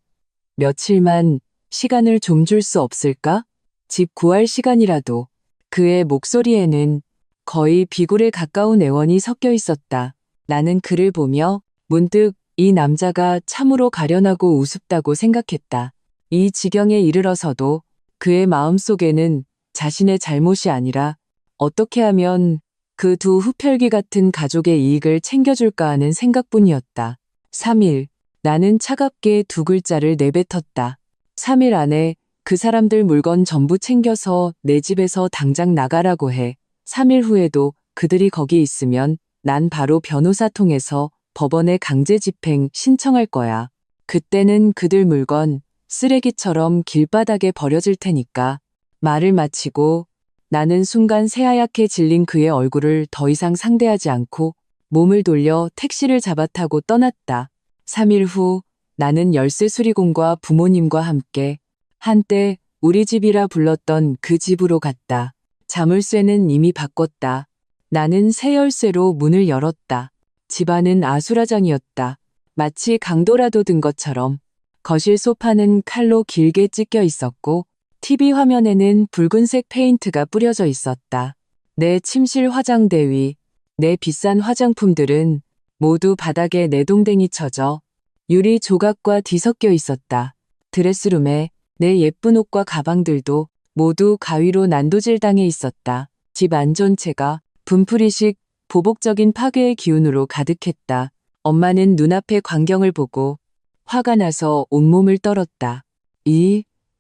며칠만 시간을 좀 줄 수 없을까? 집 구할 시간이라도. 그의 목소리에는 거의 비굴에 가까운 애원이 섞여 있었다. 나는 그를 보며 문득 이 남자가 참으로 가련하고 우습다고 생각했다. 이 지경에 이르러서도 그의 마음속에는 자신의 잘못이 아니라 어떻게 하면 그 두 흡혈귀 같은 가족의 이익을 챙겨줄까 하는 생각뿐이었다. 3일. 나는 차갑게 두 글자를 내뱉었다. 3일 안에 그 사람들 물건 전부 챙겨서 내 집에서 당장 나가라고 해. 3일 후에도 그들이 거기 있으면 난 바로 변호사 통해서 법원에 강제 집행 신청할 거야. 그때는 그들 물건 쓰레기처럼 길바닥에 버려질 테니까. 말을 마치고 나는 순간 새하얗게 질린 그의 얼굴을 더 이상 상대하지 않고 몸을 돌려 택시를 잡아 타고 떠났다. 3일 후 나는 열쇠 수리공과 부모님과 함께 한때 우리 집이라 불렀던 그 집으로 갔다. 자물쇠는 이미 바꿨다. 나는 새 열쇠로 문을 열었다. 집안은 아수라장이었다. 마치 강도라도 든 것처럼. 거실 소파는 칼로 길게 찢겨 있었고 TV 화면에는 붉은색 페인트가 뿌려져 있었다. 내 침실 화장대 위, 내 비싼 화장품들은 모두 바닥에 내동댕이 쳐져 유리 조각과 뒤섞여 있었다. 드레스룸에 내 예쁜 옷과 가방들도 모두 가위로 난도질당해 있었다. 집 안전체가 분풀이식 보복적인 파괴의 기운으로 가득했다. 엄마는 눈앞의 광경을 보고 화가 나서 온몸을 떨었다.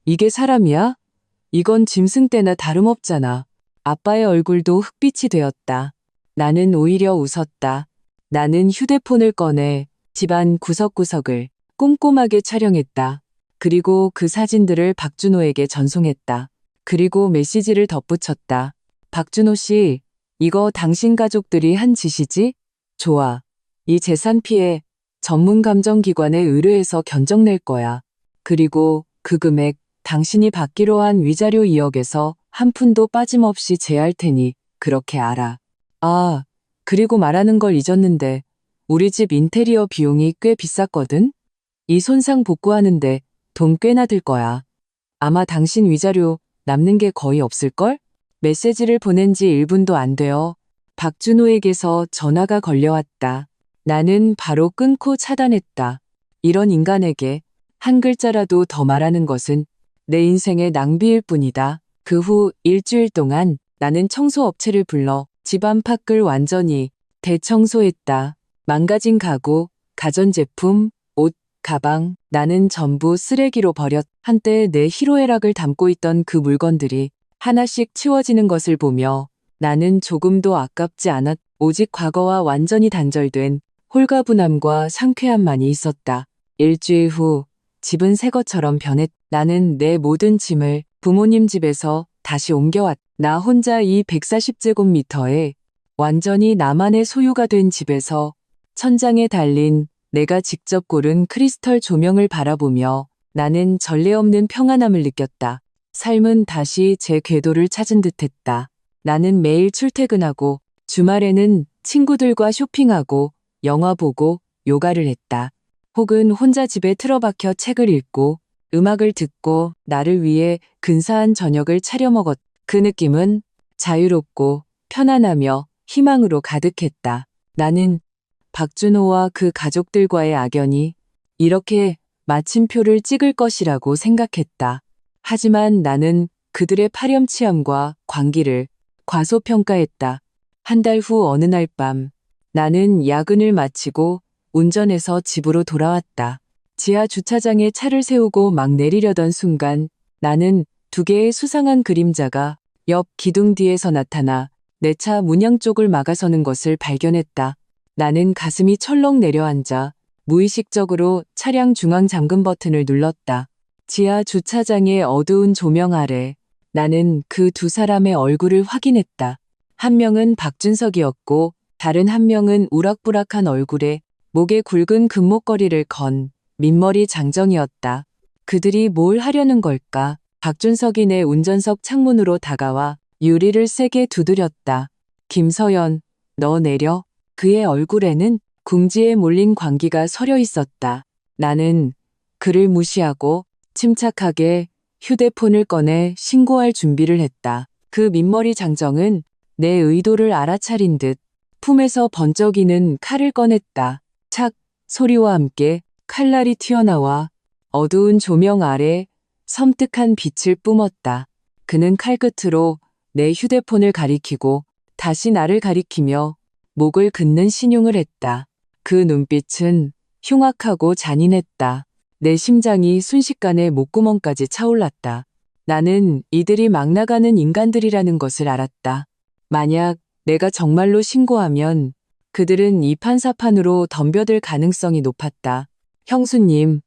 이게 사람이야? 이건 짐승 떼나 다름없잖아. 아빠의 얼굴도 흑빛이 되었다. 나는 오히려 웃었다. 나는 휴대폰을 꺼내 집안 구석구석을 꼼꼼하게 촬영했다. 그리고 그 사진들을 박준호에게 전송했다. 그리고 메시지를 덧붙였다. 박준호 씨, 이거 당신 가족들이 한 짓이지? 좋아. 이 재산 피해 전문 감정기관에 의뢰해서 견적 낼 거야. 그리고 그 금액 당신이 받기로 한 위자료 2억에서 한 푼도 빠짐없이 제할 테니 그렇게 알아. 아, 그리고 말하는 걸 잊었는데 우리 집 인테리어 비용이 꽤 비쌌거든? 이 손상 복구하는데 돈 꽤나 들 거야. 아마 당신 위자료 남는 게 거의 없을걸? 메시지를 보낸 지 1분도 안 되어 박준호에게서 전화가 걸려왔다. 나는 바로 끊고 차단했다. 이런 인간에게 한 글자라도 더 말하는 것은 내 인생의 낭비일 뿐이다. 그 후 일주일 동안 나는 청소업체를 불러 집 안팎을 완전히 대청소했다. 망가진 가구, 가전제품, 옷, 가방, 나는 전부 쓰레기로 버렸. 한때 내 희로애락을 담고 있던 그 물건들이 하나씩 치워지는 것을 보며 나는 조금도 아깝지 않았. 오직 과거와 완전히 단절된 홀가분함과 상쾌함만이 있었다. 일주일 후 집은 새 것처럼 변했. 나는 내 모든 짐을 부모님 집에서 다시 옮겨왔. 나 혼자 이 140제곱미터에 완전히 나만의 소유가 된 집에서 천장에 달린 내가 직접 고른 크리스털 조명을 바라보며 나는 전례 없는 평안함을 느꼈다. 삶은 다시 제 궤도를 찾은 듯했다. 나는 매일 출퇴근하고 주말에는 친구들과 쇼핑하고 영화 보고 요가를 했다. 혹은 혼자 집에 틀어박혀 책을 읽고 음악을 듣고 나를 위해 근사한 저녁을 차려 먹었. 그 느낌은 자유롭고 편안하며 희망으로 가득했다. 나는 박준호와 그 가족들과의 악연이 이렇게 마침표를 찍을 것이라고 생각했다. 하지만 나는 그들의 파렴치함과 광기를 과소평가했다. 한 달 후 어느 날 밤 나는 야근을 마치고 운전해서 집으로 돌아왔다. 지하 주차장에 차를 세우고 막 내리려던 순간 나는 두 개의 수상한 그림자가 옆 기둥 뒤에서 나타나 내 차 문양 쪽을 막아서는 것을 발견했다. 나는 가슴이 철렁 내려앉아 무의식적으로 차량 중앙 잠금 버튼을 눌렀다. 지하 주차장의 어두운 조명 아래 나는 그 두 사람의 얼굴을 확인했다. 한 명은 박준석이었고 다른 한 명은 우락부락한 얼굴에 목에 굵은 금목걸이를 건 민머리 장정이었다. 그들이 뭘 하려는 걸까? 박준석이 내 운전석 창문으로 다가와 유리를 세게 두드렸다. 김서연, 너 내려. 그의 얼굴에는 궁지에 몰린 광기가 서려 있었다. 나는 그를 무시하고 침착하게 휴대폰을 꺼내 신고할 준비를 했다. 그 민머리 장정은 내 의도를 알아차린 듯 품에서 번쩍이는 칼을 꺼냈다. 착 소리와 함께 칼날이 튀어나와 어두운 조명 아래 섬뜩한 빛을 뿜었다. 그는 칼끝으로 내 휴대폰을 가리키고 다시 나를 가리키며 목을 긋는 신용을 했다. 그 눈빛은 흉악하고 잔인했다. 내 심장이 순식간에 목구멍까지 차올랐다. 나는 이들이 막 나가는 인간들이라는 것을 알았다. 만약 내가 정말로 신고하면 그들은 이판사판으로 덤벼들 가능성이 높았다. 형수님,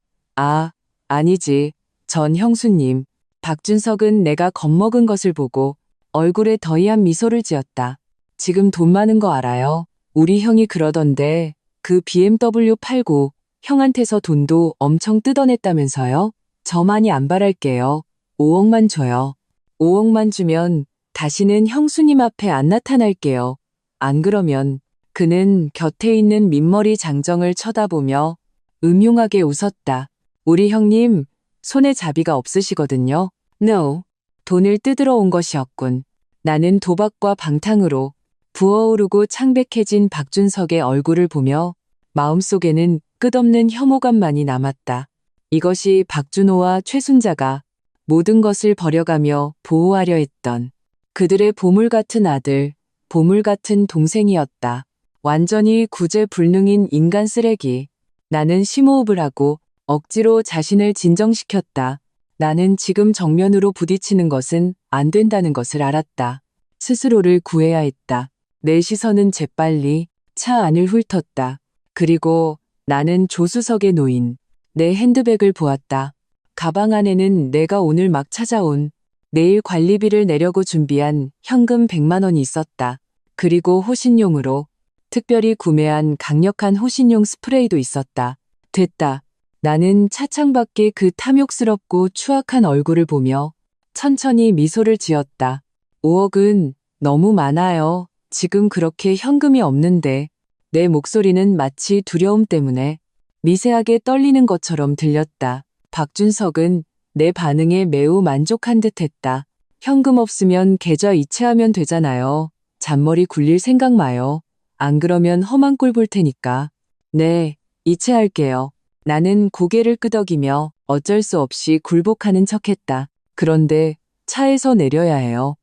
아니지. 전 형수님. 박준석은 내가 겁먹은 것을 보고 얼굴에 더이한 미소를 지었다. 지금 돈 많은 거 알아요? 우리 형이 그러던데 그 BMW 89 형한테서 돈도 엄청 뜯어냈다면서요? 저 많이 안 바랄게요. 5억만 줘요. 5억만 주면 다시는 형수님 앞에 안 나타날게요. 안 그러면 그는 곁에 있는 민머리 장정을 쳐다보며 음흉하게 웃었다. 우리 형님 손에 자비가 없으시거든요. No. 돈을 뜯으러 온 것이었군. 나는 도박과 방탕으로 부어오르고 창백해진 박준석의 얼굴을 보며 마음속에는 끝없는 혐오감만이 남았다. 이것이 박준호와 최순자가 모든 것을 버려가며 보호하려 했던 그들의 보물 같은 아들, 보물 같은 동생이었다. 완전히 구제불능인 인간 쓰레기. 나는 심호흡을 하고 억지로 자신을 진정시켰다. 나는 지금 정면으로 부딪히는 것은 안 된다는 것을 알았다. 스스로를 구해야 했다. 내 시선은 재빨리 차 안을 훑었다. 그리고 나는 조수석에 놓인 내 핸드백을 보았다. 가방 안에는 내가 오늘 막 찾아온 내일 관리비를 내려고 준비한 현금 100만 원이 있었다. 그리고 호신용으로 특별히 구매한 강력한 호신용 스프레이도 있었다. 됐다. 나는 차창 밖의 그 탐욕스럽고 추악한 얼굴을 보며 천천히 미소를 지었다. 5억은 너무 많아요. 지금 그렇게 현금이 없는데. 내 목소리는 마치 두려움 때문에 미세하게 떨리는 것처럼 들렸다. 박준석은 내 반응에 매우 만족한 듯 했다. 현금 없으면 계좌 이체하면 되잖아요. 잔머리 굴릴 생각 마요. 안 그러면 험한 꼴 볼 테니까. 네, 이체할게요. 나는 고개를 끄덕이며 어쩔 수 없이 굴복하는 척했다. 그런데 차에서 내려야 해요.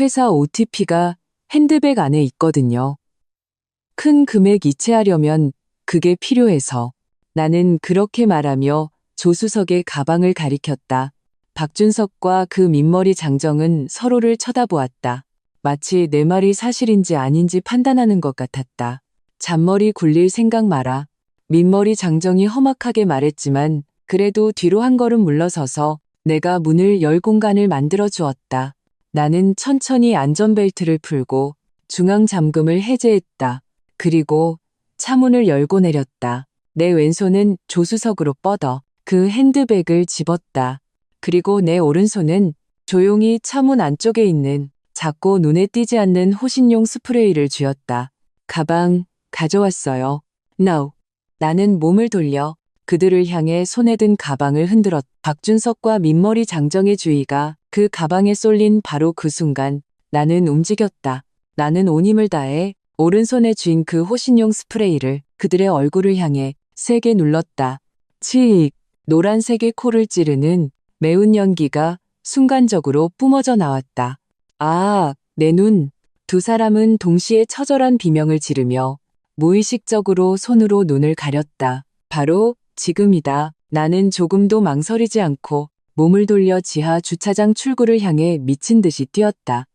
회사 OTP가 핸드백 안에 있거든요. 큰 금액 이체하려면 그게 필요해서. 나는 그렇게 말하며 조수석의 가방을 가리켰다. 박준석과 그 민머리 장정은 서로를 쳐다보았다. 마치 내 말이 사실인지 아닌지 판단하는 것 같았다. 잔머리 굴릴 생각 마라. 민머리 장정이 험악하게 말했지만 그래도 뒤로 한 걸음 물러서서 내가 문을 열 공간을 만들어 주었다. 나는 천천히 안전벨트를 풀고 중앙 잠금을 해제했다. 그리고 차문을 열고 내렸다. 내 왼손은 조수석으로 뻗어 그 핸드백을 집었다. 그리고 내 오른손은 조용히 차문 안쪽에 있는 작고 눈에 띄지 않는 호신용 스프레이를 쥐었다. 가방 가져왔어요. No. 나는 몸을 돌려 그들을 향해 손에 든 가방을 흔들었다. 박준석과 민머리 장정의 주의가 그 가방에 쏠린 바로 그 순간 나는 움직였다. 나는 온 힘을 다해 오른손에 쥔 그 호신용 스프레이를 그들의 얼굴을 향해 세게 눌렀다. 치익! 노란색의 코를 찌르는 매운 연기가 순간적으로 뿜어져 나왔다. 아, 내 눈! 두 사람은 동시에 처절한 비명을 지르며 무의식적으로 손으로 눈을 가렸다. 바로 지금이다. 나는 조금도 망설이지 않고 몸을 돌려 지하 주차장 출구를 향해 미친 듯이 뛰었다.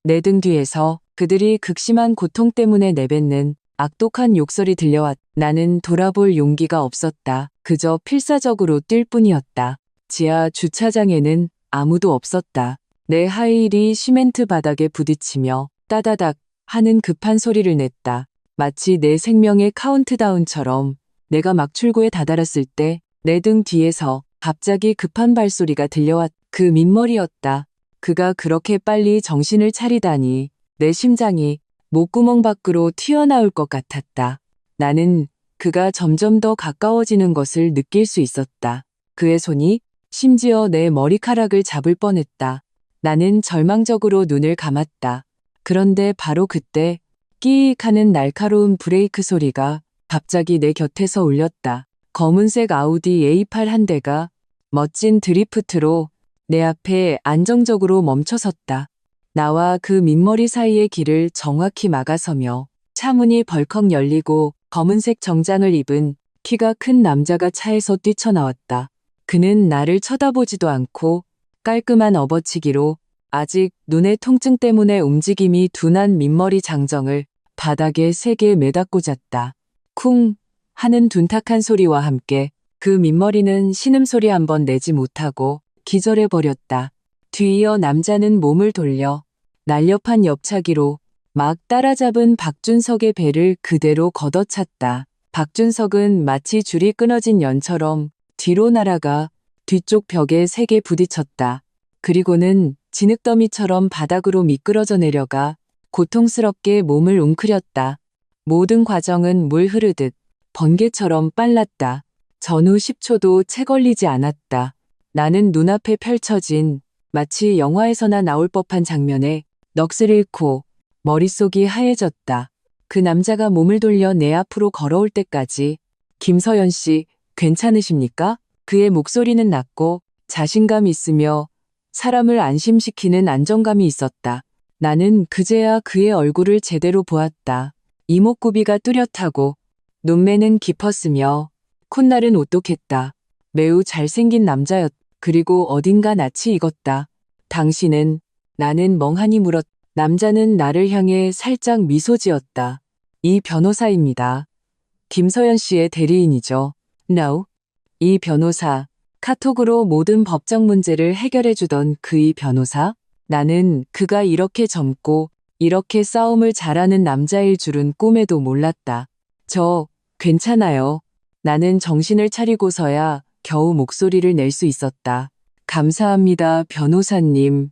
내 등 뒤에서 그들이 극심한 고통 때문에 내뱉는 악독한 욕설이 들려왔. 나는 돌아볼 용기가 없었다. 그저 필사적으로 뛸 뿐이었다. 지하 주차장에는 아무도 없었다. 내 하이힐이 시멘트 바닥에 부딪히며 따다닥 하는 급한 소리를 냈다. 마치 내 생명의 카운트다운처럼 내가 막 출구에 다다랐을 때 내 등 뒤에서 갑자기 급한 발소리가 들려왔. 그 민머리였다. 그가 그렇게 빨리 정신을 차리다니 내 심장이 목구멍 밖으로 튀어나올 것 같았다. 나는 그가 점점 더 가까워지는 것을 느낄 수 있었다. 그의 손이 심지어 내 머리카락을 잡을 뻔했다. 나는 절망적으로 눈을 감았다. 그런데 바로 그때 끼익 하는 날카로운 브레이크 소리가 갑자기 내 곁에서 울렸다. 검은색 아우디 A8 한 대가 멋진 드리프트로 내 앞에 안정적으로 멈춰섰다. 나와 그 민머리 사이의 길을 정확히 막아서며 차문이 벌컥 열리고 검은색 정장을 입은 키가 큰 남자가 차에서 뛰쳐나왔다. 그는 나를 쳐다보지도 않고 깔끔한 업어치기로 아직 눈의 통증 때문에 움직임이 둔한 민머리 장정을 바닥에 세게 매다 꽂았다. 쿵 하는 둔탁한 소리와 함께 그 민머리는 신음소리 한 번 내지 못하고 기절해버렸다. 뒤이어 남자는 몸을 돌려 날렵한 옆차기로 막 따라잡은 박준석의 배를 그대로 걷어찼다. 박준석은 마치 줄이 끊어진 연처럼 뒤로 날아가 뒤쪽 벽에 세게 부딪혔다. 그리고는 진흙더미처럼 바닥으로 미끄러져 내려가 고통스럽게 몸을 웅크렸다. 모든 과정은 물 흐르듯 번개처럼 빨랐다. 전후 10초도 채 걸리지 않았다. 나는 눈앞에 펼쳐진 마치 영화에서나 나올 법한 장면에 넋을 잃고 머릿속이 하얘졌다. 그 남자가 몸을 돌려 내 앞으로 걸어올 때까지 김서연 씨, 괜찮으십니까? 그의 목소리는 낮고 자신감 있으며 사람을 안심시키는 안정감이 있었다. 나는 그제야 그의 얼굴을 제대로 보았다. 이목구비가 뚜렷하고 눈매는 깊었으며 콧날은 오똑했다. 매우 잘생긴 남자였다. 그리고 어딘가 낯이 익었다. 당신은? 나는 멍하니 물었다. 남자는 나를 향해 살짝 미소 지었다. 이 변호사입니다. 김서연 씨의 대리인이죠. No. 이 변호사. 카톡으로 모든 법적 문제를 해결해주던 그 이 변호사? 나는 그가 이렇게 젊고 이렇게 싸움을 잘하는 남자일 줄은 꿈에도 몰랐다. 저, 괜찮아요. 나는 정신을 차리고서야 겨우 목소리를 낼 수 있었다. 감사합니다, 변호사님.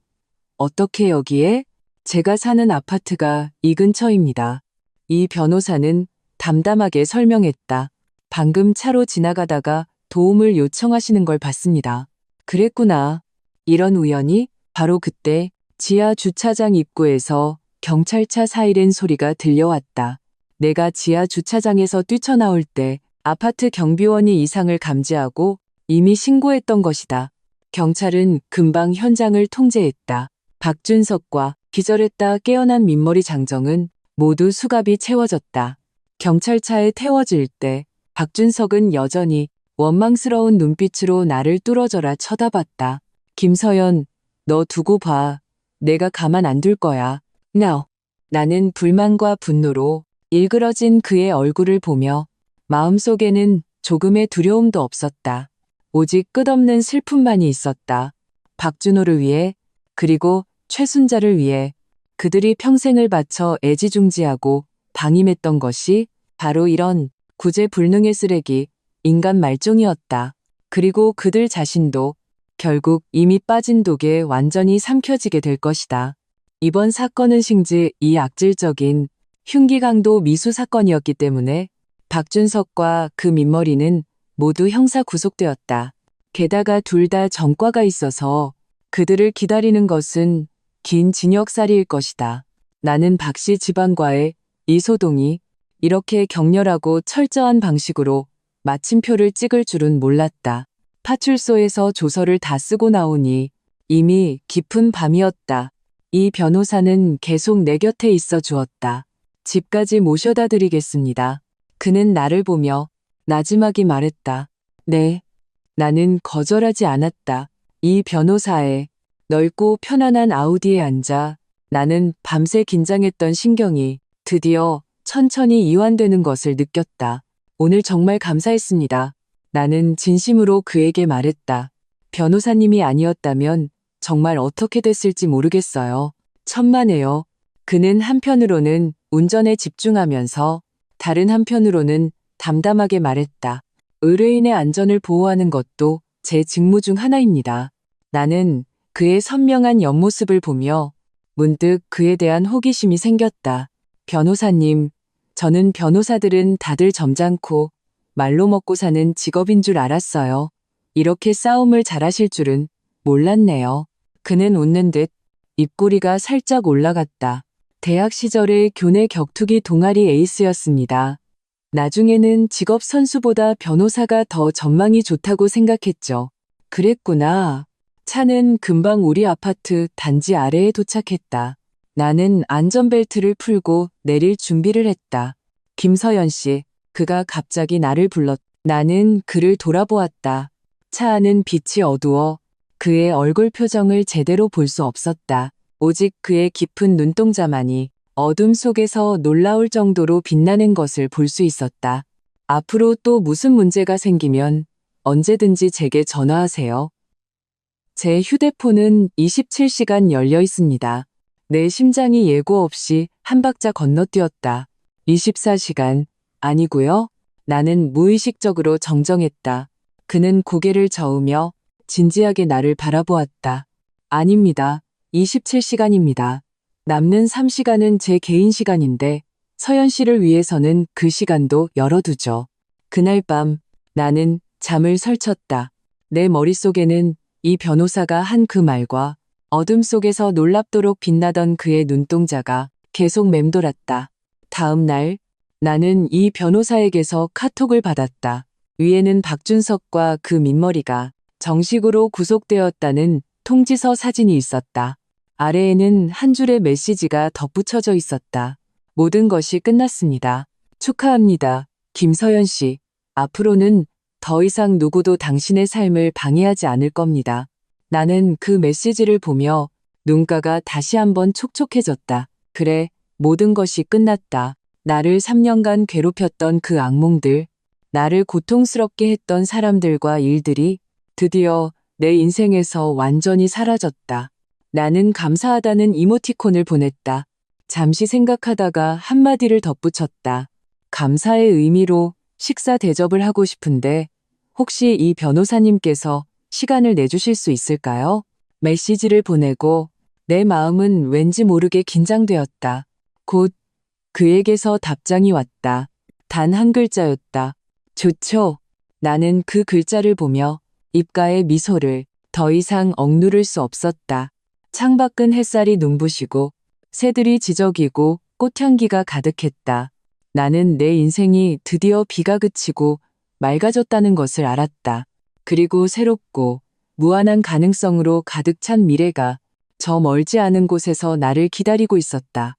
어떻게 여기에? 제가 사는 아파트가 이 근처입니다. 이 변호사는 담담하게 설명했다. 방금 차로 지나가다가 도움을 요청하시는 걸 봤습니다. 그랬구나. 이런 우연이? 바로 그때 지하 주차장 입구에서 경찰차 사이렌 소리가 들려왔다. 내가 지하 주차장에서 뛰쳐나올 때 아파트 경비원이 이상을 감지하고 이미 신고했던 것이다. 경찰은 금방 현장을 통제했다. 박준석과 기절했다 깨어난 민머리 장정은 모두 수갑이 채워졌다. 경찰차에 태워질 때 박준석은 여전히 원망스러운 눈빛으로 나를 뚫어져라 쳐다봤다. 김서연, 너 두고 봐. 내가 가만 안 둘 거야. No. 나는 불만과 분노로 일그러진 그의 얼굴을 보며 마음속에는 조금의 두려움도 없었다. 오직 끝없는 슬픔만이 있었다. 박준호를 위해, 그리고 최순자를 위해 그들이 평생을 바쳐 애지중지하고 방임했던 것이 바로 이런 구제불능의 쓰레기, 인간 말종이었다. 그리고 그들 자신도 결국 이미 빠진 독에 완전히 삼켜지게 될 것이다. 이번 사건은 심지 이 악질적인 흉기강도 미수 사건이었기 때문에 박준석과 그 민머리는 모두 형사 구속되었다. 게다가 둘 다 전과가 있어서 그들을 기다리는 것은 긴 징역살이일 것이다. 나는 박씨 집안과의 이 소동이 이렇게 격렬하고 철저한 방식으로 마침표를 찍을 줄은 몰랐다. 파출소에서 조서를 다 쓰고 나오니 이미 깊은 밤이었다. 이 변호사는 계속 내 곁에 있어 주었다. 집까지 모셔다 드리겠습니다. 그는 나를 보며 나지막이 말했다. 네. 나는 거절하지 않았다. 이 변호사의 넓고 편안한 아우디에 앉아 나는 밤새 긴장했던 신경이 드디어 천천히 이완되는 것을 느꼈다. 오늘 정말 감사했습니다. 나는 진심으로 그에게 말했다. 변호사님이 아니었다면 정말 어떻게 됐을지 모르겠어요. 천만에요. 그는 한편으로는 운전에 집중하면서 다른 한편으로는 담담하게 말했다. 의뢰인의 안전을 보호하는 것도 제 직무 중 하나입니다. 나는 그의 선명한 옆모습을 보며 문득 그에 대한 호기심이 생겼다. 변호사님, 저는 변호사들은 다들 점잖고 말로 먹고 사는 직업인 줄 알았어요. 이렇게 싸움을 잘하실 줄은 몰랐네요. 그는 웃는 듯 입꼬리가 살짝 올라갔다. 대학 시절의 교내 격투기 동아리 에이스였습니다. 나중에는 직업 선수보다 변호사가 더 전망이 좋다고 생각했죠. 그랬구나. 차는 금방 우리 아파트 단지 아래에 도착했다. 나는 안전벨트를 풀고 내릴 준비를 했다. 김서연 씨, 그가 갑자기 나를 불렀다. 나는 그를 돌아보았다. 차 안은 빛이 어두워 그의 얼굴 표정을 제대로 볼 수 없었다. 오직 그의 깊은 눈동자만이 어둠 속에서 놀라울 정도로 빛나는 것을 볼 수 있었다. 앞으로 또 무슨 문제가 생기면 언제든지 제게 전화하세요. 제 휴대폰은 27시간 열려 있습니다. 내 심장이 예고 없이 한 박자 건너뛰었다. 24시간, 아니고요. 나는 무의식적으로 정정했다. 그는 고개를 저으며 진지하게 나를 바라보았다. 아닙니다. 27시간입니다. 남는 3시간은 제 개인 시간인데 서연 씨를 위해서는 그 시간도 열어두죠. 그날 밤 나는 잠을 설쳤다. 내 머릿속에는 이 변호사가 한 그 말과 어둠 속에서 놀랍도록 빛나던 그의 눈동자가 계속 맴돌았다. 다음 날 나는 이 변호사에게서 카톡을 받았다. 위에는 박준석과 그 민머리가 정식으로 구속되었다는 통지서 사진이 있었다. 아래에는 한 줄의 메시지가 덧붙여져 있었다. 모든 것이 끝났습니다. 축하합니다. 김서연 씨. 앞으로는 더 이상 누구도 당신의 삶을 방해하지 않을 겁니다. 나는 그 메시지를 보며 눈가가 다시 한번 촉촉해졌다. 그래, 모든 것이 끝났다. 나를 3년간 괴롭혔던 그 악몽들, 나를 고통스럽게 했던 사람들과 일들이 드디어 내 인생에서 완전히 사라졌다. 나는 감사하다는 이모티콘을 보냈다. 잠시 생각하다가 한마디를 덧붙였다. 감사의 의미로 식사 대접을 하고 싶은데 혹시 이 변호사님께서 시간을 내주실 수 있을까요? 메시지를 보내고 내 마음은 왠지 모르게 긴장되었다. 곧 그에게서 답장이 왔다. 단 한 글자였다. 좋죠. 나는 그 글자를 보며 입가에 미소를 더 이상 억누를 수 없었다. 창밖은 햇살이 눈부시고 새들이 지저귀고 꽃향기가 가득했다. 나는 내 인생이 드디어 비가 그치고 맑아졌다는 것을 알았다. 그리고 새롭고 무한한 가능성으로 가득 찬 미래가 저 멀지 않은 곳에서 나를 기다리고 있었다.